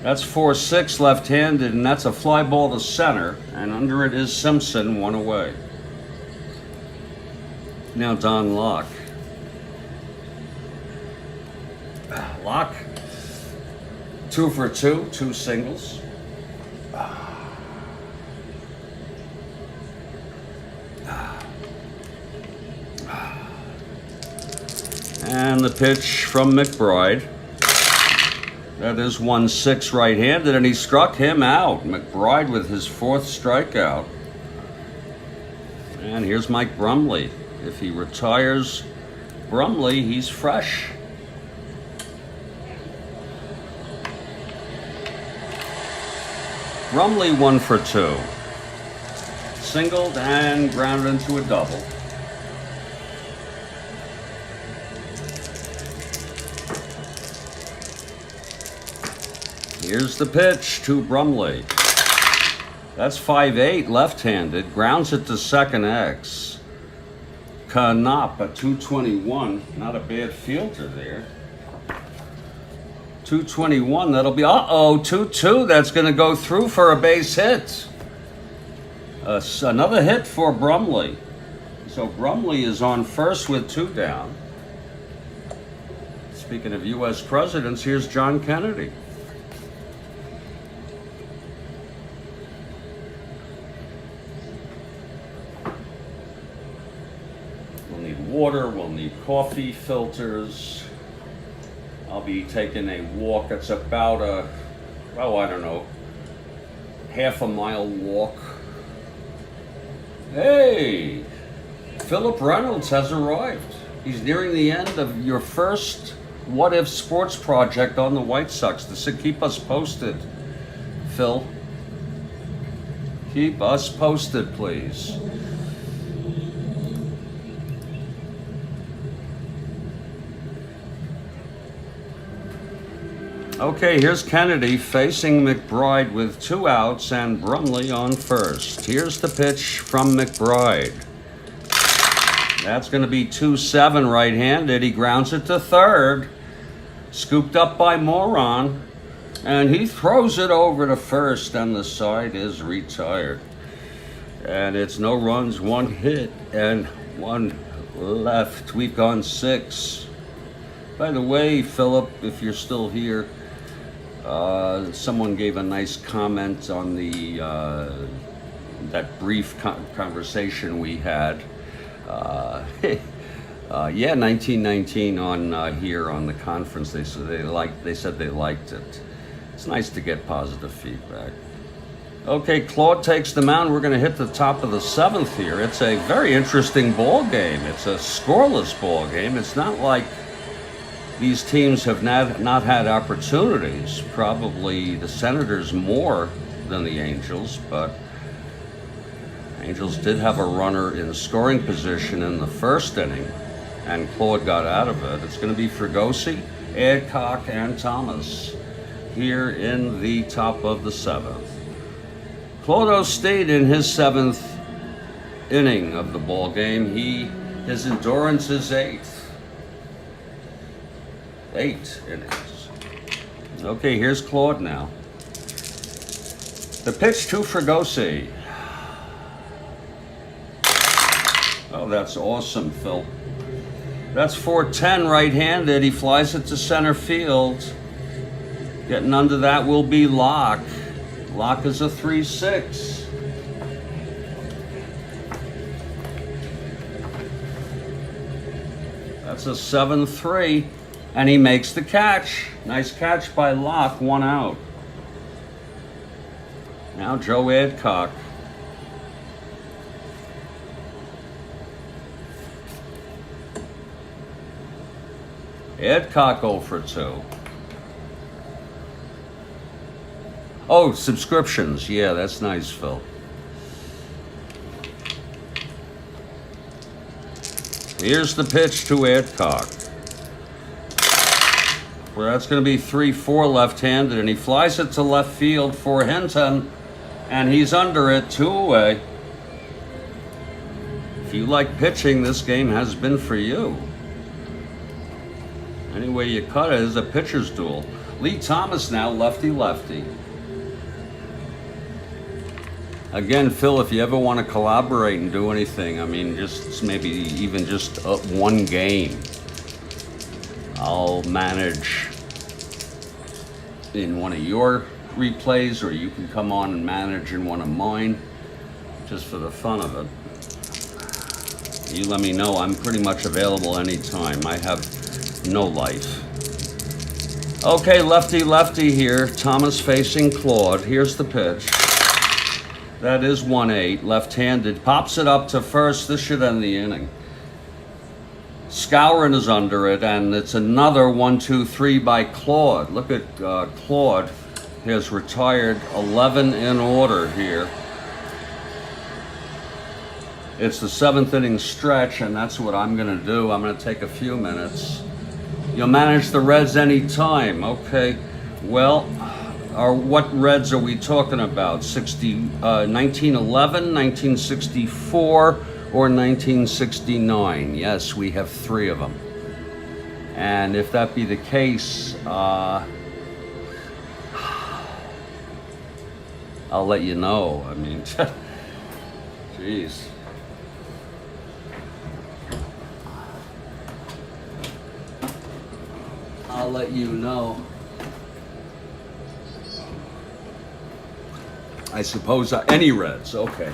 That's 4-6 left-handed, and that's a fly ball to center, and under it is Simpson, 1 away. Now Don Lock. Lock, 2 for 2, 2 singles. And the pitch from McBride. That is 1-6 right-handed, and he struck him out. McBride with his 4th strikeout. And here's Mike Brumley. If he retires Brumley, he's fresh. Brumley 1 for 2. Singled and grounded into a double. Here's the pitch to Brumley. That's 5-8 left-handed. Grounds it to second X. Knop at 221. Not a bad fielder there. 221. That'll be 2-2. That's going to go through for a base hit. Another hit for Brumley. So Brumley is on first with 2 down. Speaking of U.S. presidents, here's John Kennedy. Water, we'll need coffee filters. I'll be taking a walk. It's about I don't know, half a mile walk. Hey, Philip Reynolds has arrived. He's nearing the end of your first What If sports project on the White Sox. Keep us posted, Phil. Keep us posted, please. Okay, here's Kennedy facing McBride with 2 outs and Brumley on first. Here's the pitch from McBride. That's going to be 2-7 right-handed. He grounds it to third. Scooped up by Moron. And he throws it over to first, and the side is retired. And it's no runs, 1 hit, and 1 left. We've gone 6. By the way, Philip, if you're still here, someone gave a nice comment on the that brief conversation we had. Yeah, 1919 on here on the conference. They said they liked it. It's nice to get positive feedback. Okay, Claude takes the mound. We're going to hit the top of the 7th here. It's a very interesting ball game. It's a scoreless ball game. It's not like these teams have not had opportunities. Probably the Senators more than the Angels, but Angels did have a runner in scoring position in the first inning, and Claude got out of it. It's going to be Fregosi, Adcock, and Thomas here in the top of the 7th. Claude Osteen in his 7th inning of the ball game. His endurance is 8th. 8 innings. Okay, here's Claude now. The pitch to Fregosi. Oh, that's awesome, Phil. That's 4-10 right-handed. He flies it to center field. Getting under that will be Locke. Locke is a 3-6. That's a 7-3. And he makes the catch. Nice catch by Locke, 1 out. Now Joe Adcock. Adcock 0 for 2. Oh, subscriptions. Yeah, that's nice, Phil. Here's the pitch to Adcock. Well, that's going to be 3-4 left-handed, and he flies it to left field for Hinton, and he's under it, 2 away. If you like pitching, this game has been for you. Any way you cut it is a pitcher's duel. Lee Thomas now, lefty-lefty. Again, Phil, if you ever want to collaborate and do anything, I mean, just maybe even just one game, I'll manage in one of your replays, or you can come on and manage in one of mine, just for the fun of it. You let me know. I'm pretty much available anytime. I have no life. Okay, lefty-lefty here. Thomas facing Claude. Here's the pitch. That is 1-8, left-handed. Pops it up to first. This should end the inning. Skowron is under it, and it's another 1-2-3 by Claude. Look at Claude. He has retired 11 in order here. It's the 7th inning stretch, and that's what I'm going to do. I'm going to take a few minutes. You'll manage the Reds anytime. Okay, well, what Reds are we talking about? 1911, 1964, or 1969? Yes, we have 3 of them. And if that be the case, I'll let you know. I mean, jeez. I'll let you know. I suppose any Reds, okay.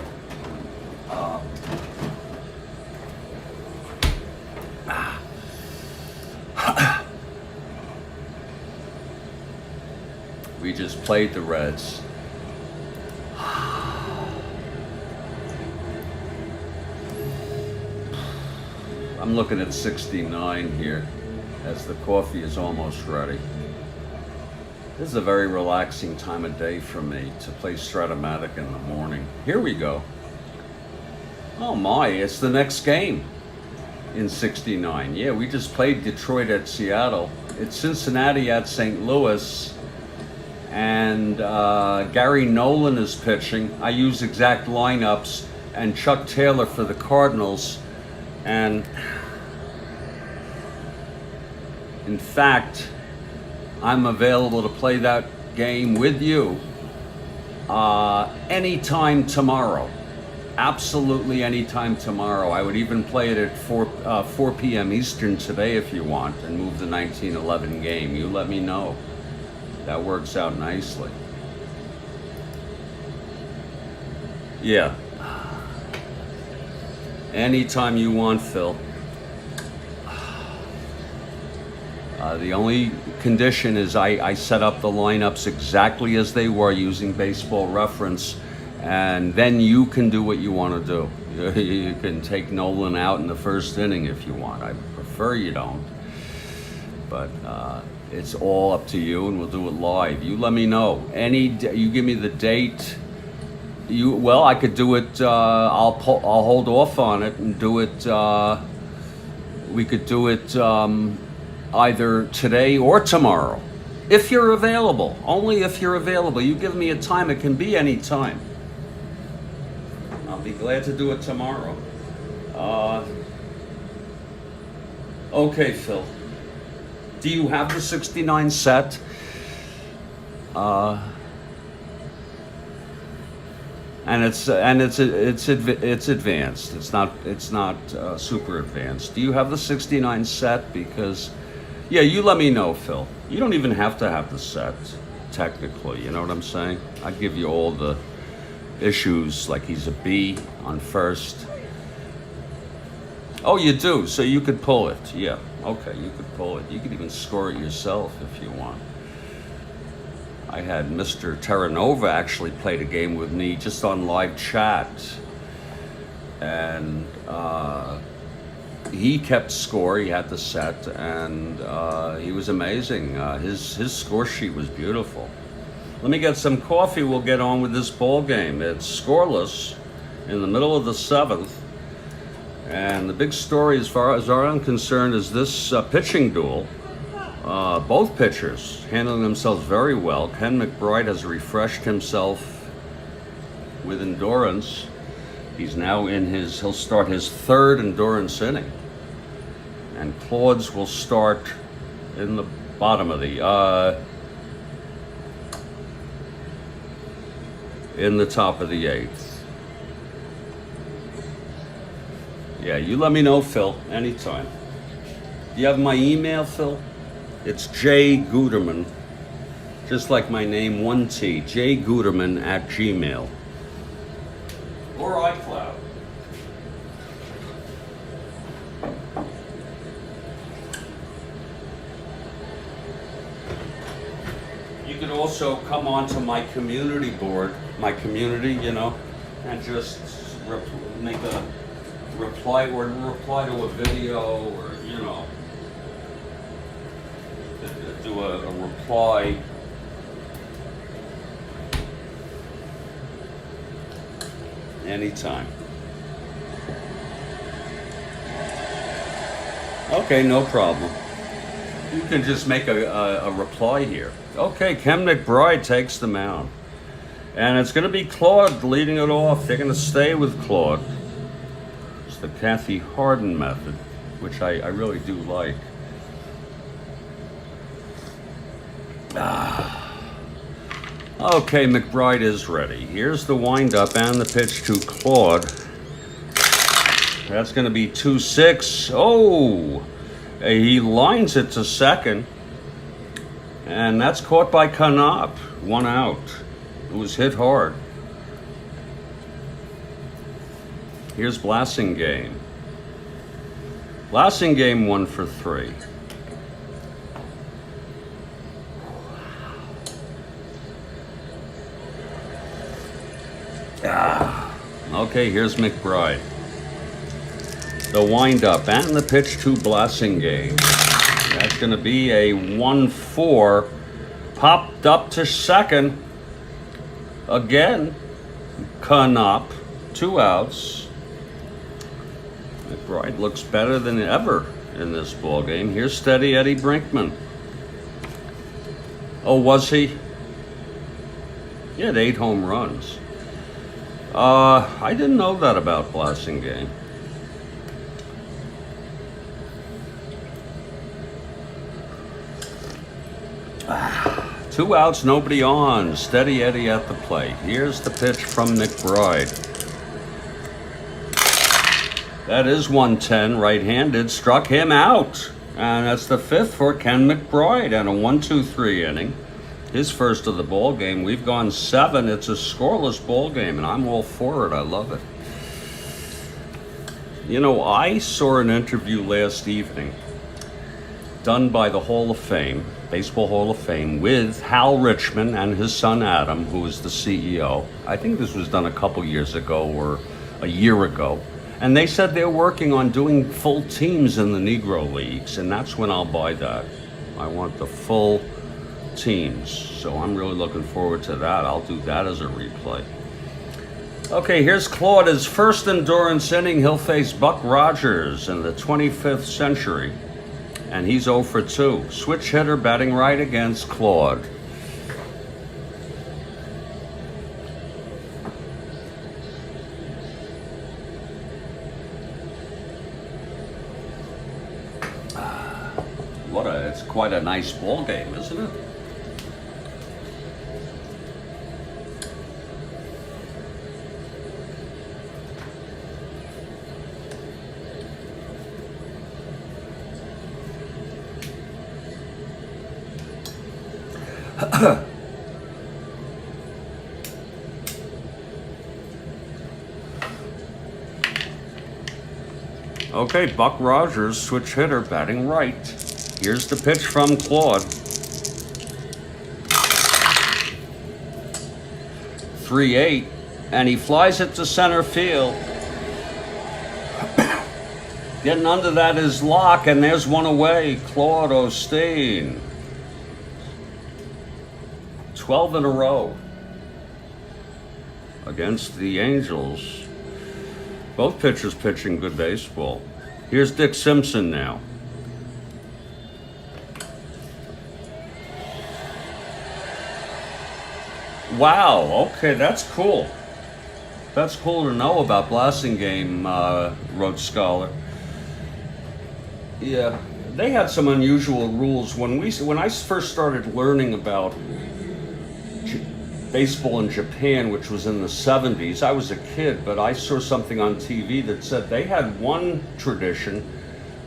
We just played the Reds. I'm looking at 69 here, as the coffee is almost ready. This is a very relaxing time of day for me to play Strat-O-Matic in the morning. Here we go. Oh my, it's the next game in 69. Yeah, we just played Detroit at Seattle. It's Cincinnati at St. Louis. And Gary Nolan is pitching. I use exact lineups, and Chuck Taylor for the Cardinals. And in fact, I'm available to play that game with you anytime tomorrow. Absolutely anytime tomorrow. I would even play it at 4 p.m. Eastern today if you want, and move the 1911 game. You let me know. That works out nicely. Yeah. Anytime you want, Phil. The only condition is I set up the lineups exactly as they were using Baseball Reference, and then you can do what you want to do. You can take Nolan out in the first inning if you want. I prefer you don't, but it's all up to you, and we'll do it live. You let me know. You give me the date. I could do it. I'll hold off on it and do it. We could do it either today or tomorrow, if you're available. Only if you're available. You give me a time. It can be any time. I'll be glad to do it tomorrow. Okay, Phil. Do you have the 69 set? And it's advanced. It's not super advanced. Do you have the 69 set? Because, yeah, you let me know, Phil. You don't even have to have the set, technically. You know what I'm saying? I give you all the issues, like he's a B on first. Oh, you do. So you could pull it. Yeah. Okay, you could pull it. You could even score it yourself if you want. I had Mr. Terranova actually played a game with me just on live chat, and he kept score. He had the set, and he was amazing. His score sheet was beautiful. Let me get some coffee. We'll get on with this ball game. It's scoreless in the middle of the 7th. And the big story, as far as I'm concerned, is this pitching duel. Both pitchers handling themselves very well. Ken McBride has refreshed himself with endurance. He's now he'll start his 3rd endurance inning. And Claude's will start in the bottom of in the top of the 8th. Yeah, you let me know, Phil, anytime. Do you have my email, Phil? It's J Guterman, just like my name, 1T, jguterman@gmail. Or iCloud. You could also come onto my community board, my community, and just make a reply to a video, or do a reply. Anytime. Okay, no problem. You can just make a reply here. Okay, Ken McBride takes the mound. And it's going to be Claude leading it off. They're going to stay with Claude. It's the Kathy Harden method, which I really do like. Okay, McBride is ready. Here's the windup and the pitch to Claude. That's going to be 2-6. Oh, he lines it to second. And that's caught by Kanop. 1 out. It was hit hard. Here's Blassingame. Blassingame 1 for 3. Okay, here's McBride. The windup and the pitch to Blassingame. That's going to be a 1-4. Popped up to second. Again, Kanop. 2 outs. McBride looks better than ever in this ball game. Here's Steady Eddie Brinkman. Oh, was he? He had 8 home runs. I didn't know that about Blassingame. Two outs, nobody on. Steady Eddie at the plate. Here's the pitch from McBride. That is 110, right-handed. Struck him out. And that's the 5th for Ken McBride and a 1-2-3 inning. His first of the ball game. We've gone 7. It's a scoreless ball game, and I'm all for it. I love it. I saw an interview last evening done by the Hall of Fame, Baseball Hall of Fame, with Hal Richman and his son Adam, who is the CEO. I think this was done a couple years ago or a year ago. And they said they're working on doing full teams in the Negro Leagues, and that's when I'll buy that. I want the full teams. So I'm really looking forward to that. I'll do that as a replay. Okay, here's Claude. His first endurance inning. He'll face Buck Rogers in the 25th century. And he's 0 for 2. Switch hitter batting right against Claude. It's quite a nice ball game, isn't it? Okay, Buck Rogers, switch hitter, batting right. Here's the pitch from Claude. 3-8, and he flies it to center field. Getting under that is Locke, and there's one away. Claude Osteen. 12 in a row against the Angels. Both pitchers pitching good baseball. Here's Dick Simpson now. Wow, okay, that's cool. That's cool to know about Blasingame, Rhodes Scholar. Yeah, they had some unusual rules when I first started learning about baseball in Japan, which was in the 70s. I was a kid, but I saw something on TV that said they had one tradition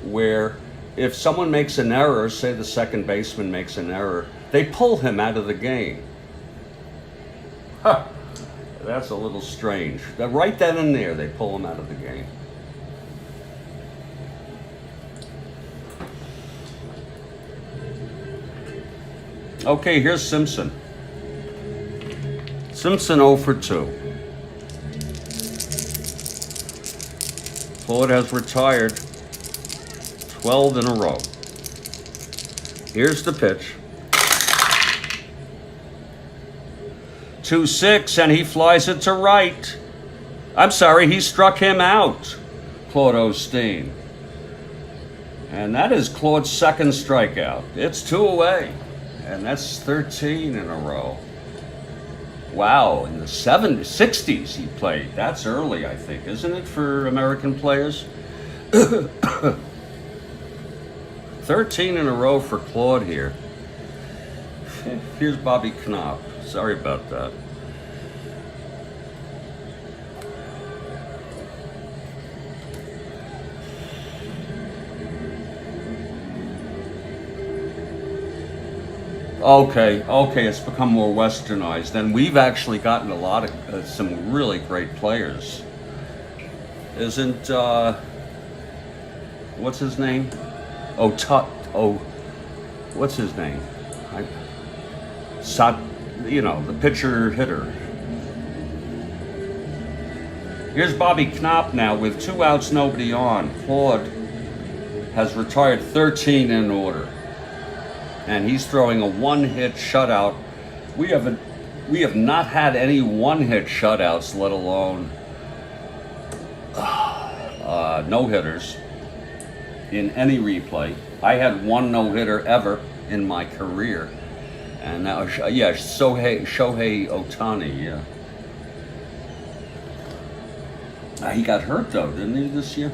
where if someone makes an error, say the second baseman makes an error, they pull him out of the game. Huh. That's a little strange. Right then and there, they pull him out of the game. Okay, here's Simpson. Simpson 0 for 2. Claude has retired 12 in a row. Here's the pitch. 2-6, and he flies it to right. I'm sorry, he struck him out, Claude Osteen. And that is Claude's second strikeout. It's 2 away, and that's 13 in a row. Wow, in the 60s he played. That's early, I think, isn't it, for American players? 13 in a row for Claude here. Here's Bobby Knopp. Sorry about that. Okay, it's become more westernized, and we've actually gotten a lot of some really great players. Isn't what's his name? What's his name? The pitcher hitter. Here's Bobby Knopp now with 2 outs, nobody on. Claude has retired 13 in order, and he's throwing a 1-hit shutout. We have not had any 1-hit shutouts, let alone no-hitters in any replay. I had 1 no-hitter ever in my career. And now, Shohei Ohtani, yeah. He got hurt though, didn't he, this year?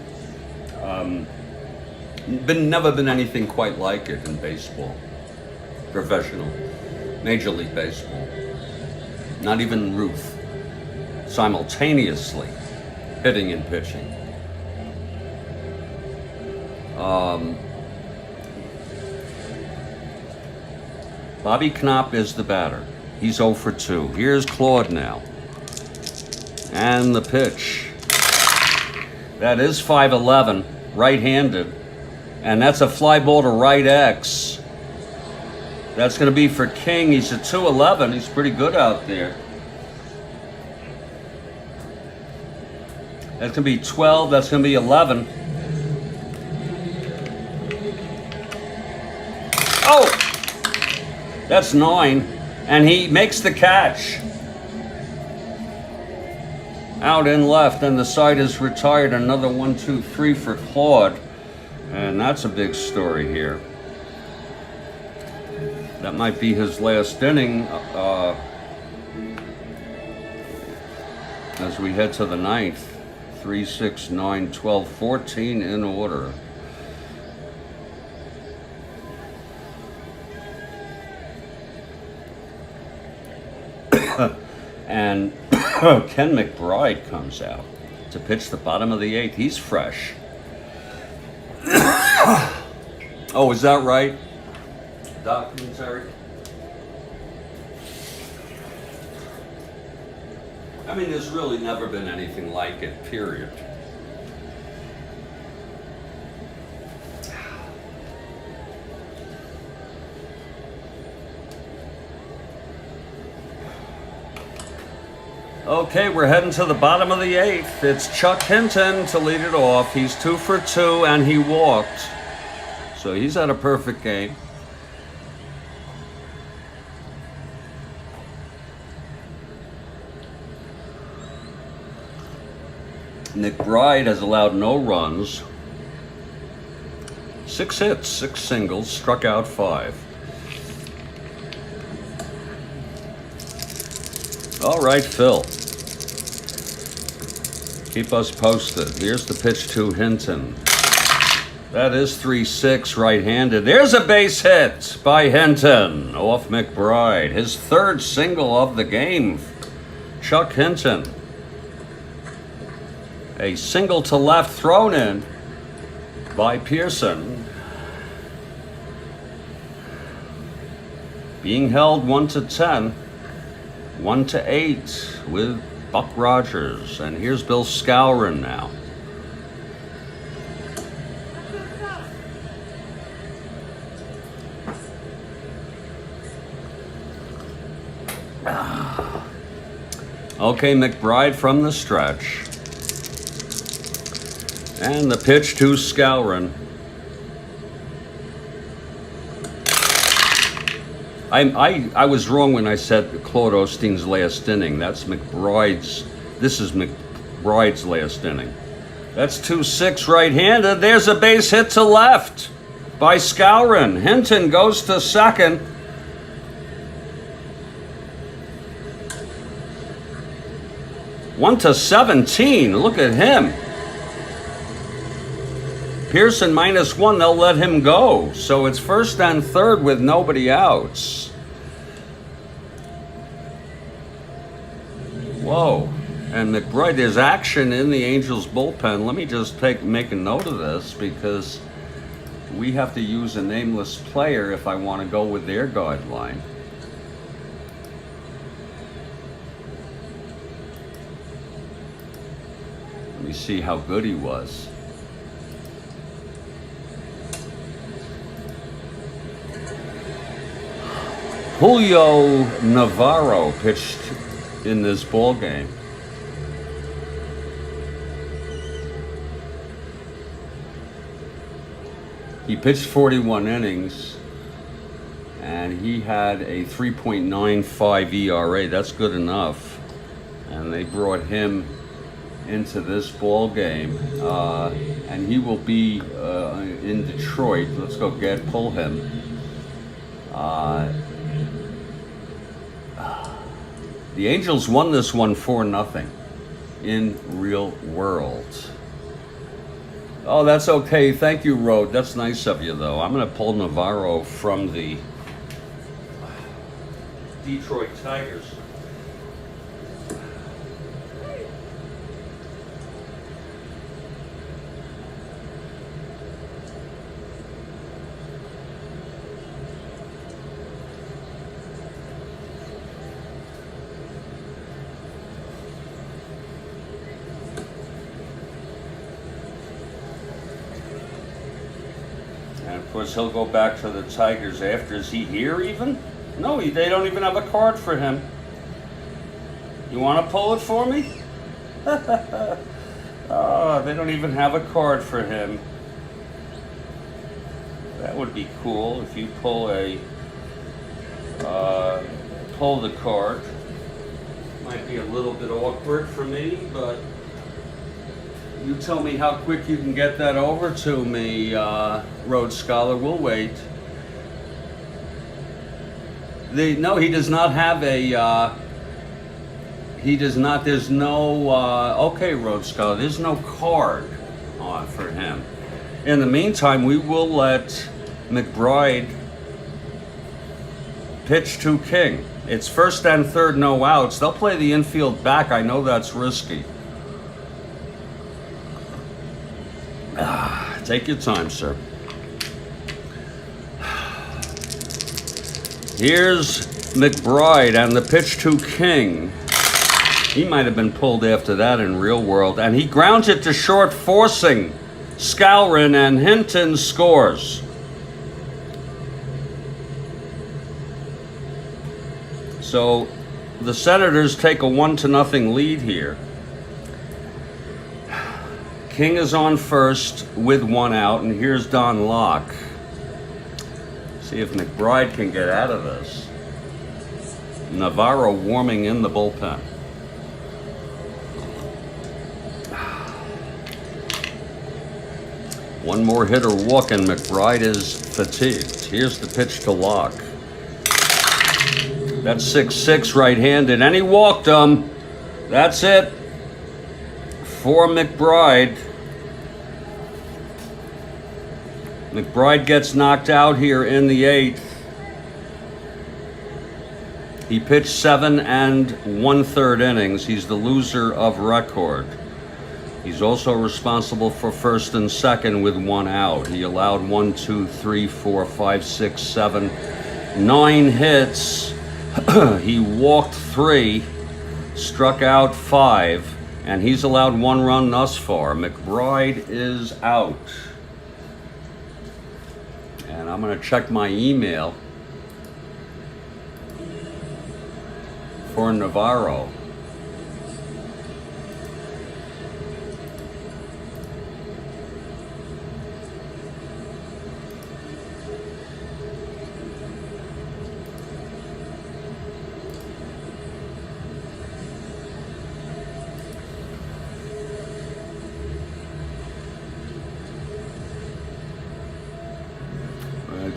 Never been anything quite like it in baseball, professional, Major League Baseball. Not even Ruth, simultaneously hitting and pitching. Bobby Knopp is the batter. He's 0 for 2. Here's Claude now. And the pitch. That is 5'11", right-handed. And that's a fly ball to right X. That's going to be for King. He's a 2'11". He's pretty good out there. That's going to be 12. That's going to be 11. Oh! That's 9, and he makes the catch. Out in left, and the side is retired. Another 1, 2, 3 for Claude, and that's a big story here. That might be his last inning as we head to the 9th. 3, 6, 9, 12, 14 in order. And Ken McBride comes out to pitch the bottom of the 8th. He's fresh. Oh, is that right? Documentary? I mean, there's really never been anything like it, period. Okay, we're heading to the bottom of the 8th. It's Chuck Hinton to lead it off. He's 2 for 2, and he walked. So he's had a perfect game. McBride has allowed no runs. 6 hits, 6 singles, struck out 5. All right, Phil. Keep us posted. Here's the pitch to Hinton. That is 3-6 right-handed. There's a base hit by Hinton off McBride. His 3rd single of the game. Chuck Hinton. A single to left thrown in by Pearson. Being held 1-10, 1-8 with Buck Rogers. And here's Bill Skowron now. Okay, McBride from the stretch. And the pitch to Skowron. I was wrong when I said Claude Osteen's last inning. That's McBride's. This is McBride's last inning. That's 2-6 right-handed. There's a base hit to left by Skowron. Hinton goes to second. One to 17. Look at him. Pearson -1. They'll let him go. So it's 1st and 3rd with nobody outs. Whoa. And McBride, there's action in the Angels bullpen. Let me just make a note of this because we have to use a nameless player if I want to go with their guideline. Let me see how good he was. Julio Navarro pitched in this ball game. He pitched 41 innings, and he had a 3.95 ERA. That's good enough. And they brought him into this ball game, and he will be in Detroit. Let's go pull him. The Angels won this one 4-0 in real world. Oh, that's okay. Thank you, Rode. That's nice of you, though. I'm going to pull Navarro from the Detroit Tigers. Of course, he'll go back to the Tigers after. Is he here even? No, they don't even have a card for him. You want to pull it for me? Oh, they don't even have a card for him. That would be cool if you pull the card. Might be a little bit awkward for me, but you tell me how quick you can get that over to me, Rhodes Scholar. We'll wait. No, he does not have a. He does not. There's no. Okay, Rhodes Scholar. There's no card for him. In the meantime, we will let McBride pitch to King. It's 1st and 3rd, no outs. They'll play the infield back. I know that's risky. Take your time, sir. Here's McBride and the pitch to King. He might have been pulled after that in real world. And he grounds it to short, forcing Skowron, and Hinton scores. So the Senators take a 1-0 lead here. King is on first with 1 out, and here's Don Locke. See if McBride can get out of this. Navarro warming in the bullpen. One more hitter walking. McBride is fatigued. Here's the pitch to Locke. That's 6-6 right-handed, and he walked him. That's it for McBride. McBride gets knocked out here in the 8th. He pitched 7 1/3 innings. He's the loser of record. He's also responsible for first and second with 1 out. He allowed 1, 2, 3, 4, 5, 6, 7, 9 hits. He walked 3, struck out 5, and he's allowed 1 run thus far. McBride is out. And I'm going to check my email for Navarro.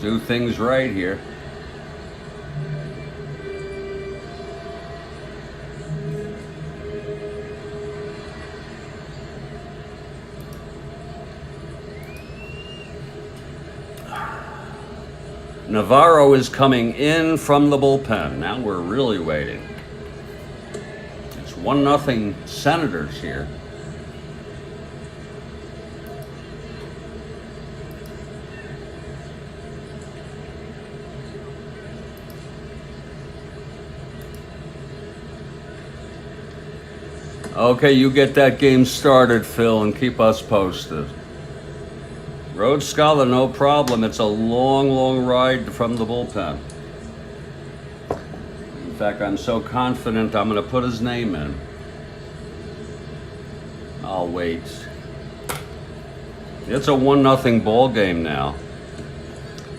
Do things right here. Navarro is coming in from the bullpen. Now we're really waiting. It's 1-0 Senators here. Okay, you get that game started, Phil, and keep us posted. Road Scholar, no problem. It's a long, long ride from the bullpen. In fact, I'm so confident I'm going to put his name in. I'll wait. It's a 1-0 ball game now.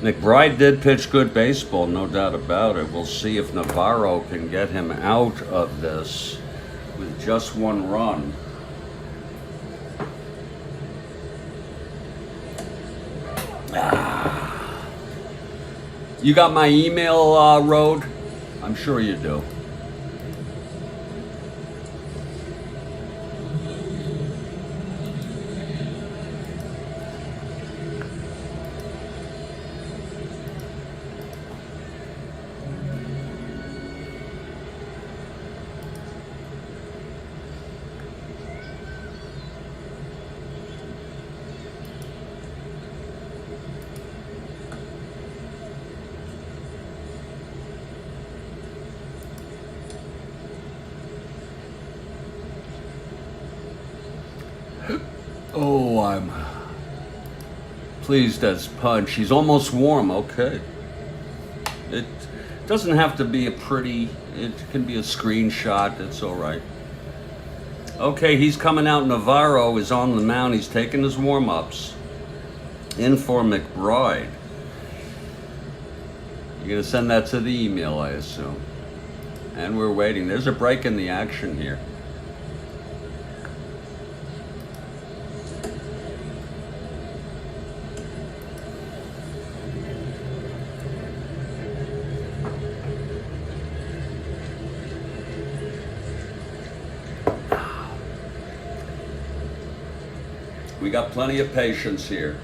McBride did pitch good baseball, no doubt about it. We'll see if Navarro can get him out of this with just 1 run. You got my email, Road? I'm sure you do. Oh, I'm pleased as punch. He's almost warm. Okay. It doesn't have to be a pretty, it can be a screenshot. It's all right. Okay, he's coming out. Navarro is on the mound. He's taking his warm-ups. In for McBride. You're going to send that to the email, I assume. And we're waiting. There's a break in the action here. We got plenty of patience here.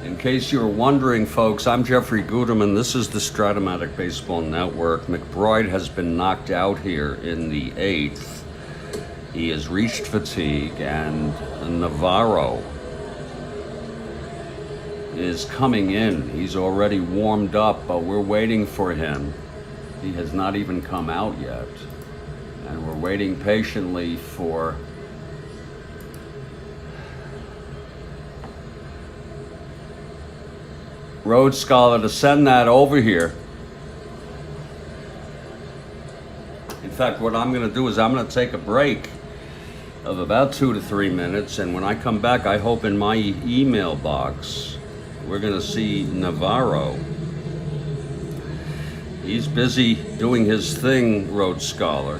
In case you're wondering, folks, I'm Jeffrey Guterman. This is the Strat-O-Matic Baseball Network. McBride has been knocked out here in the 8th. He has reached fatigue, and Navarro is coming in. He's already warmed up, but we're waiting for him. He has not even come out yet. And we're waiting patiently for Road Scholar to send that over here. In fact, what I'm going to do is I'm going to take a break of about 2 to 3 minutes, and when I come back, I hope in my email box we're going to see Navarro He's busy doing his thing, Rhodes Scholar.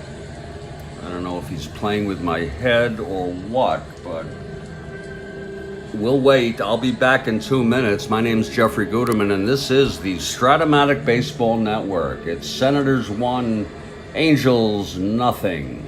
I don't know if he's playing with my head or what, but we'll wait. I'll be back in 2 minutes. My name's Jeffrey Guterman, and this is the Strat-O-Matic Baseball Network. It's Senators 1, Angels nothing.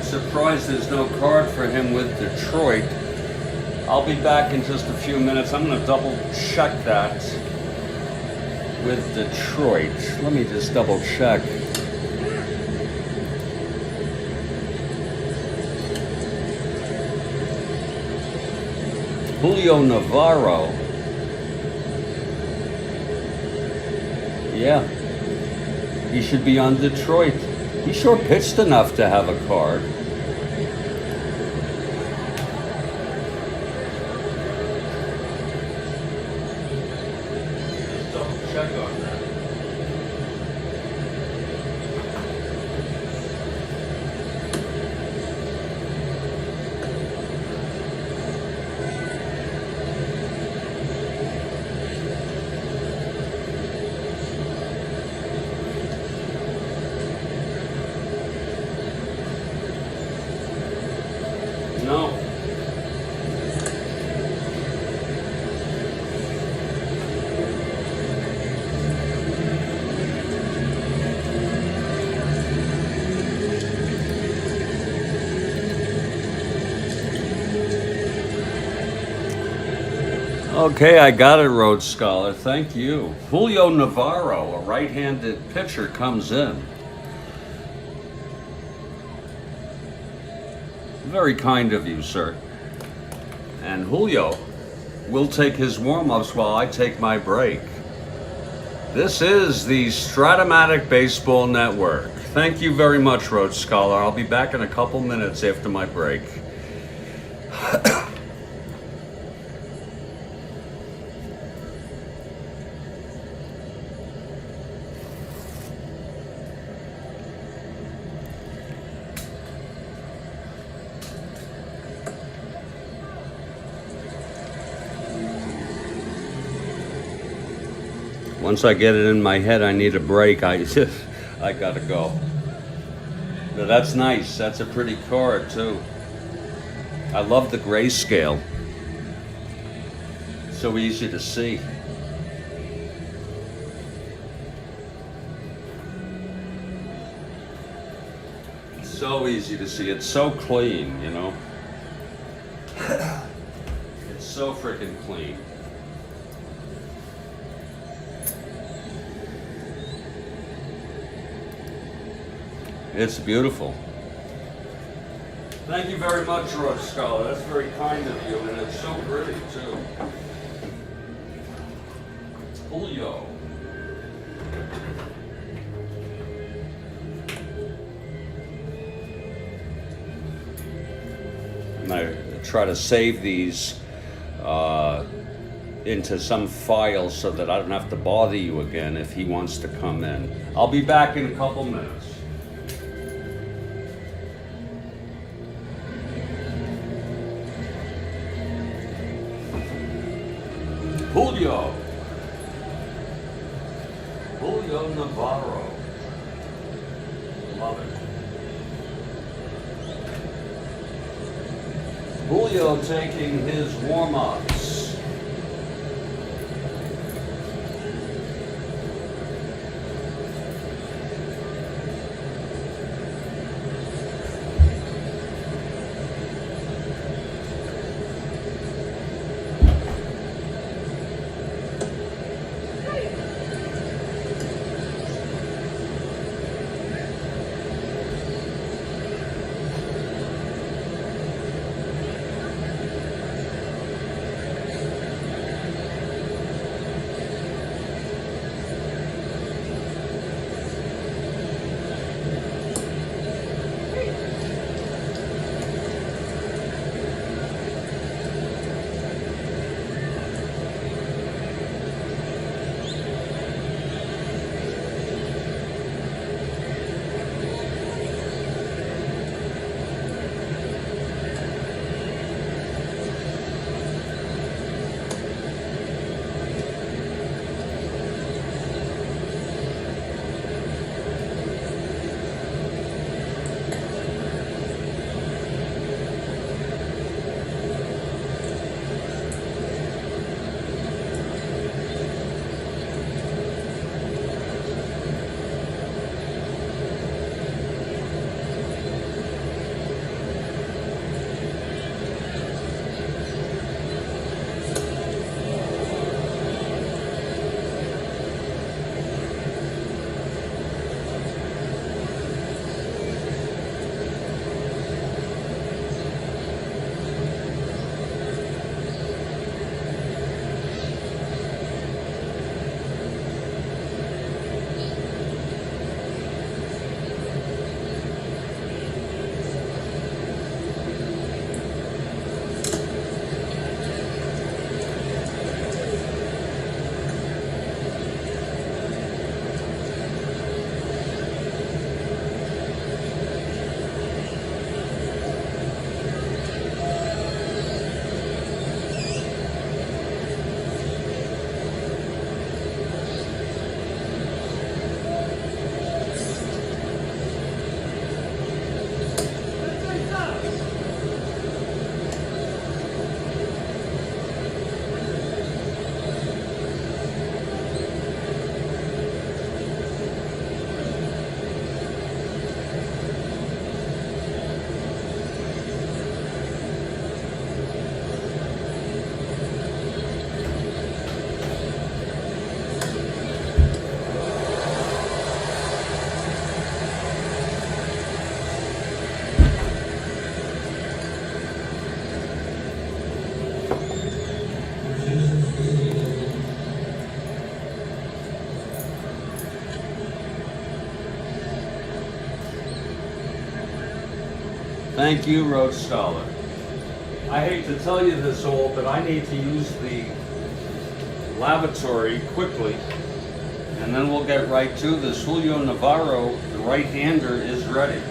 Surprised there's no card for him with Detroit. I'll be back in just a few minutes. I'm going to double check that with Detroit. Let me just double check. Julio Navarro. Yeah, he should be on Detroit. He sure pitched enough to have a card. Just double check on that. No. Okay, I got it, Rhodes Scholar. Thank you. Julio Navarro, a right-handed pitcher, comes in. Very kind of you, sir. And Julio will take his warm-ups while I take my break. This is the Strat-O-Matic Baseball Network. Thank you very much, Rhodes Scholar. I'll be back in a couple minutes after my break. Once I get it in my head, I need a break. I gotta go. But that's nice. That's a pretty card too. I love the grayscale. So easy to see. So easy to see. It's so clean, you know. It's so freaking clean. It's beautiful. Thank you very much, Rhodes Scholar. That's very kind of you, and it's so pretty, too. Julio. And I try to save these into some file so that I don't have to bother you again if he wants to come in. I'll be back in a couple minutes. Julio Navarro. Love it. Julio taking his warm-ups. Thank you, Rhodes Scholar. I hate to tell you this all, but I need to use the lavatory quickly, and then we'll get right to this. Julio Navarro, the right-hander, is ready.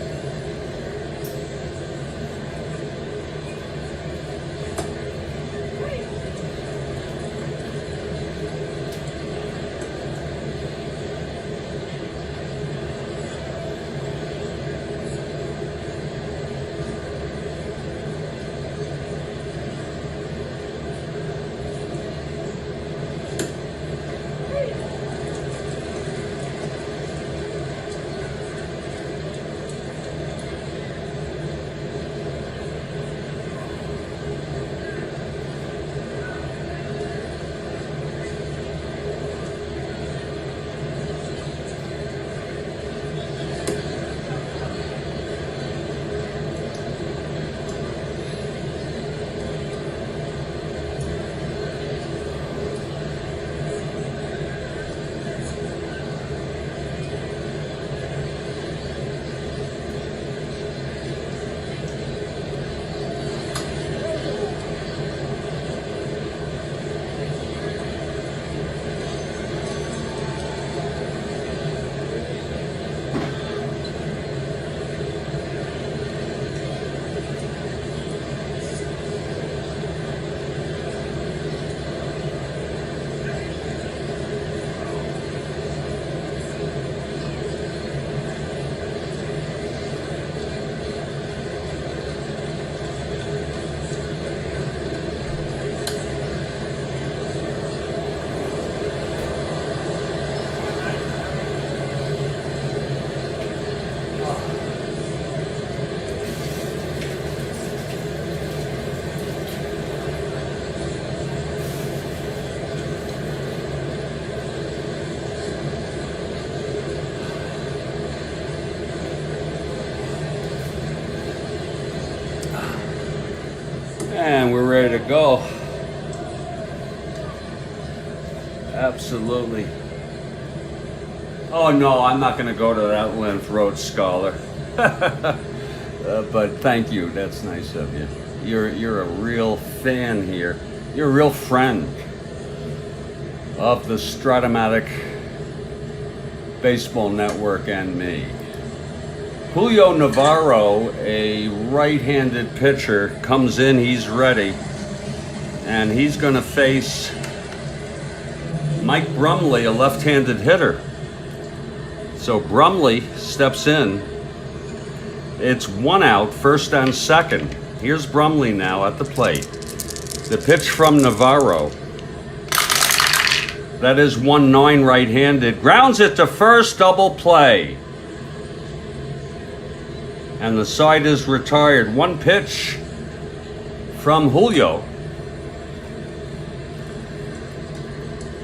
And we're ready to go. Absolutely. Oh no, I'm not going to go to that length, Rhodes Scholar. But thank you. That's nice of you. You're a real fan here. You're a real friend of the Strat-O-Matic Baseball Network and me. Julio Navarro, a right-handed pitcher, comes in, he's ready, and he's going to face Mike Brumley, a left-handed hitter. So Brumley steps in. It's 1 out, first and second. Here's Brumley now at the plate. The pitch from Navarro. That is 1-9 right-handed. Grounds it to first, double play. And the side is retired. One pitch from Julio.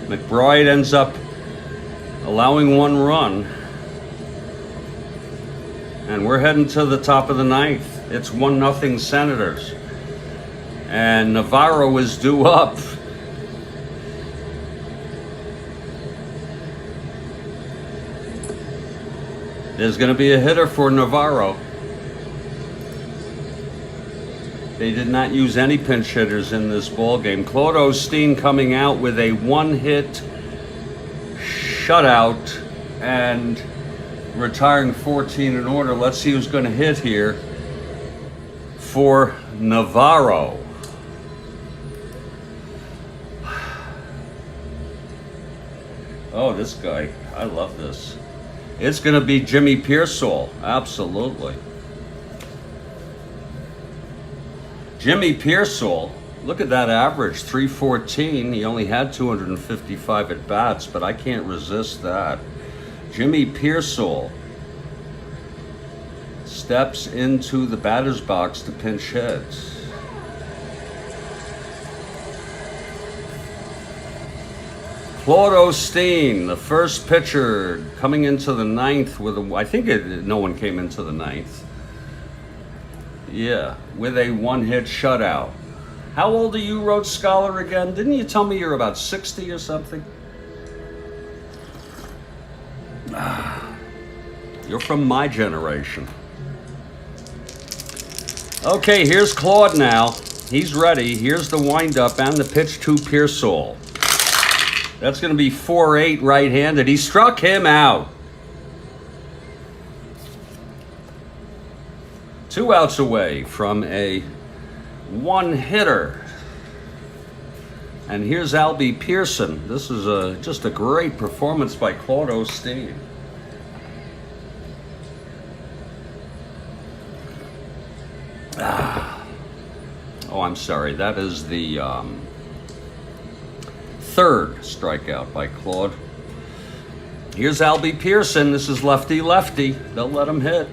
McBride ends up allowing 1 run. And we're heading to the top of the 9th. It's 1-0 Senators. And Navarro is due up. There's going to be a hitter for Navarro. They did not use any pinch hitters in this ball game. Claude Osteen coming out with a 1-hit shutout and retiring 14 in order. Let's see who's going to hit here for Navarro. Oh, this guy. I love this. It's going to be Jimmy Pearsall. Absolutely. Jimmy Pearsall, look at that average, 314. He only had 255 at bats, but I can't resist that. Jimmy Pearsall steps into the batter's box to pinch hit. Claude Osteen, the first pitcher coming into the 9th with a, I think no one came into the 9th. Yeah, with a 1-hit shutout. How old are you, Rhodes Scholar, again? Didn't you tell me you're about 60 or something? You're from my generation. Okay, here's Claude now. He's ready. Here's the windup and the pitch to Pearsall. That's going to be 4-8 right-handed. He struck him out. 2 outs away from a one-hitter. And here's Albie Pearson. This is just a great performance by Claude Osteen. Oh, I'm sorry. That is the third strikeout by Claude. Here's Albie Pearson. This is lefty-lefty. They'll let him hit.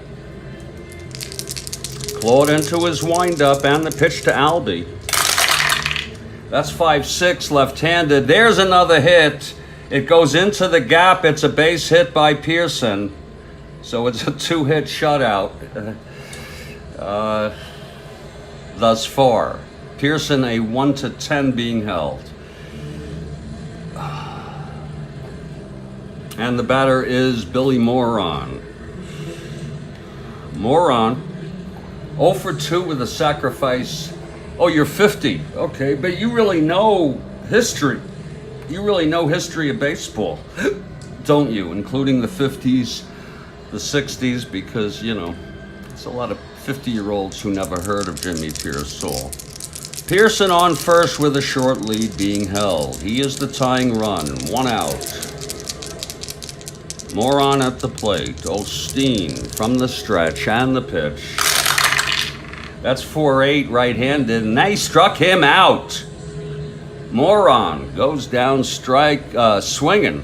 Claude into his windup and the pitch to Albie. That's 5-6 left-handed. There's another hit. It goes into the gap. It's a base hit by Pearson. So it's a 2-hit shutout thus far. Pearson a 1-10 being held. And the batter is Billy Moron. Moron, 0 for 2 with a sacrifice. Oh, you're 50. Okay, but you really know history. You really know history of baseball, don't you? Including the 50s, the 60s, because, you know, it's a lot of 50-year-olds who never heard of Jimmy Pearsall. Pearson on first with a short lead being held. He is the tying run. 1 out. Moron at the plate. Osteen from the stretch and the pitch. That's 4-8 right-handed, and they struck him out. Moron goes down swinging.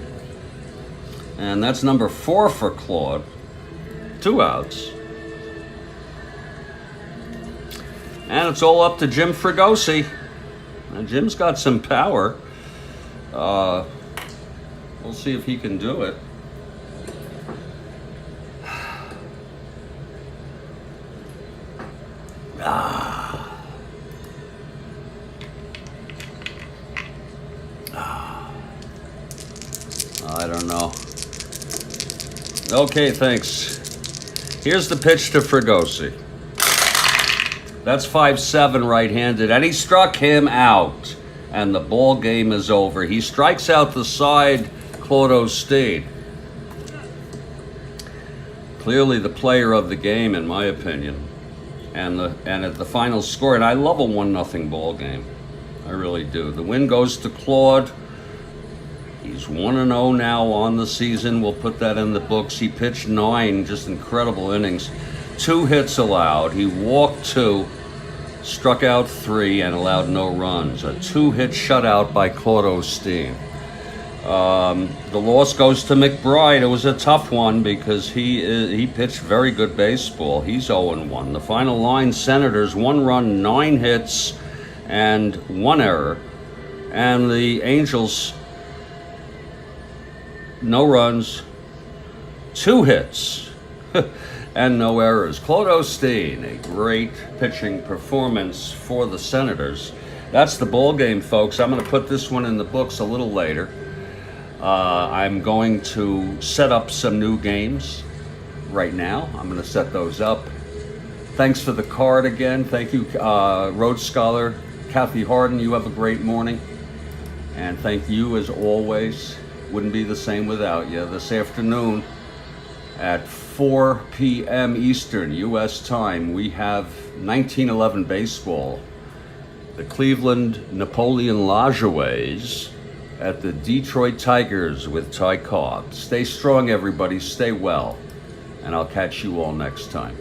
And that's number 4 for Claude. 2 outs. And it's all up to Jim Fregosi. Now, Jim's got some power. We'll see if he can do it. I don't know. Okay, thanks. Here's the pitch to Fregosi. That's 5-7 right-handed, and he struck him out. And the ball game is over. He strikes out the side, Claude Osteen. Clearly the player of the game, in my opinion. And at the final score, and I love a 1-0 ball game. I really do. The win goes to Claude. He's 1-0 now on the season. We'll put that in the books. He pitched 9 just incredible innings. 2 hits allowed. He walked 2, struck out 3, and allowed no runs. A 2-hit shutout by Claude Osteen. The loss goes to McBride. It was a tough one because he pitched very good baseball. He's 0-1. The final line, Senators, 1 run, 9 hits, and 1 error. And the Angels, no runs, 2 hits, and no errors. Claude Osteen, a great pitching performance for the Senators. That's the ball game, folks. I'm going to put this one in the books a little later. I'm going to set up some new games right now. I'm going to set those up. Thanks for the card again. Thank you, Rhodes Scholar Kathy Harden. You have a great morning. And thank you, as always. Wouldn't be the same without you. This afternoon at 4 p.m. Eastern U.S. time, we have 1911 baseball. The Cleveland Napoleon Lajoies at the Detroit Tigers with Ty Cobb. Stay strong, everybody. Stay well. And I'll catch you all next time.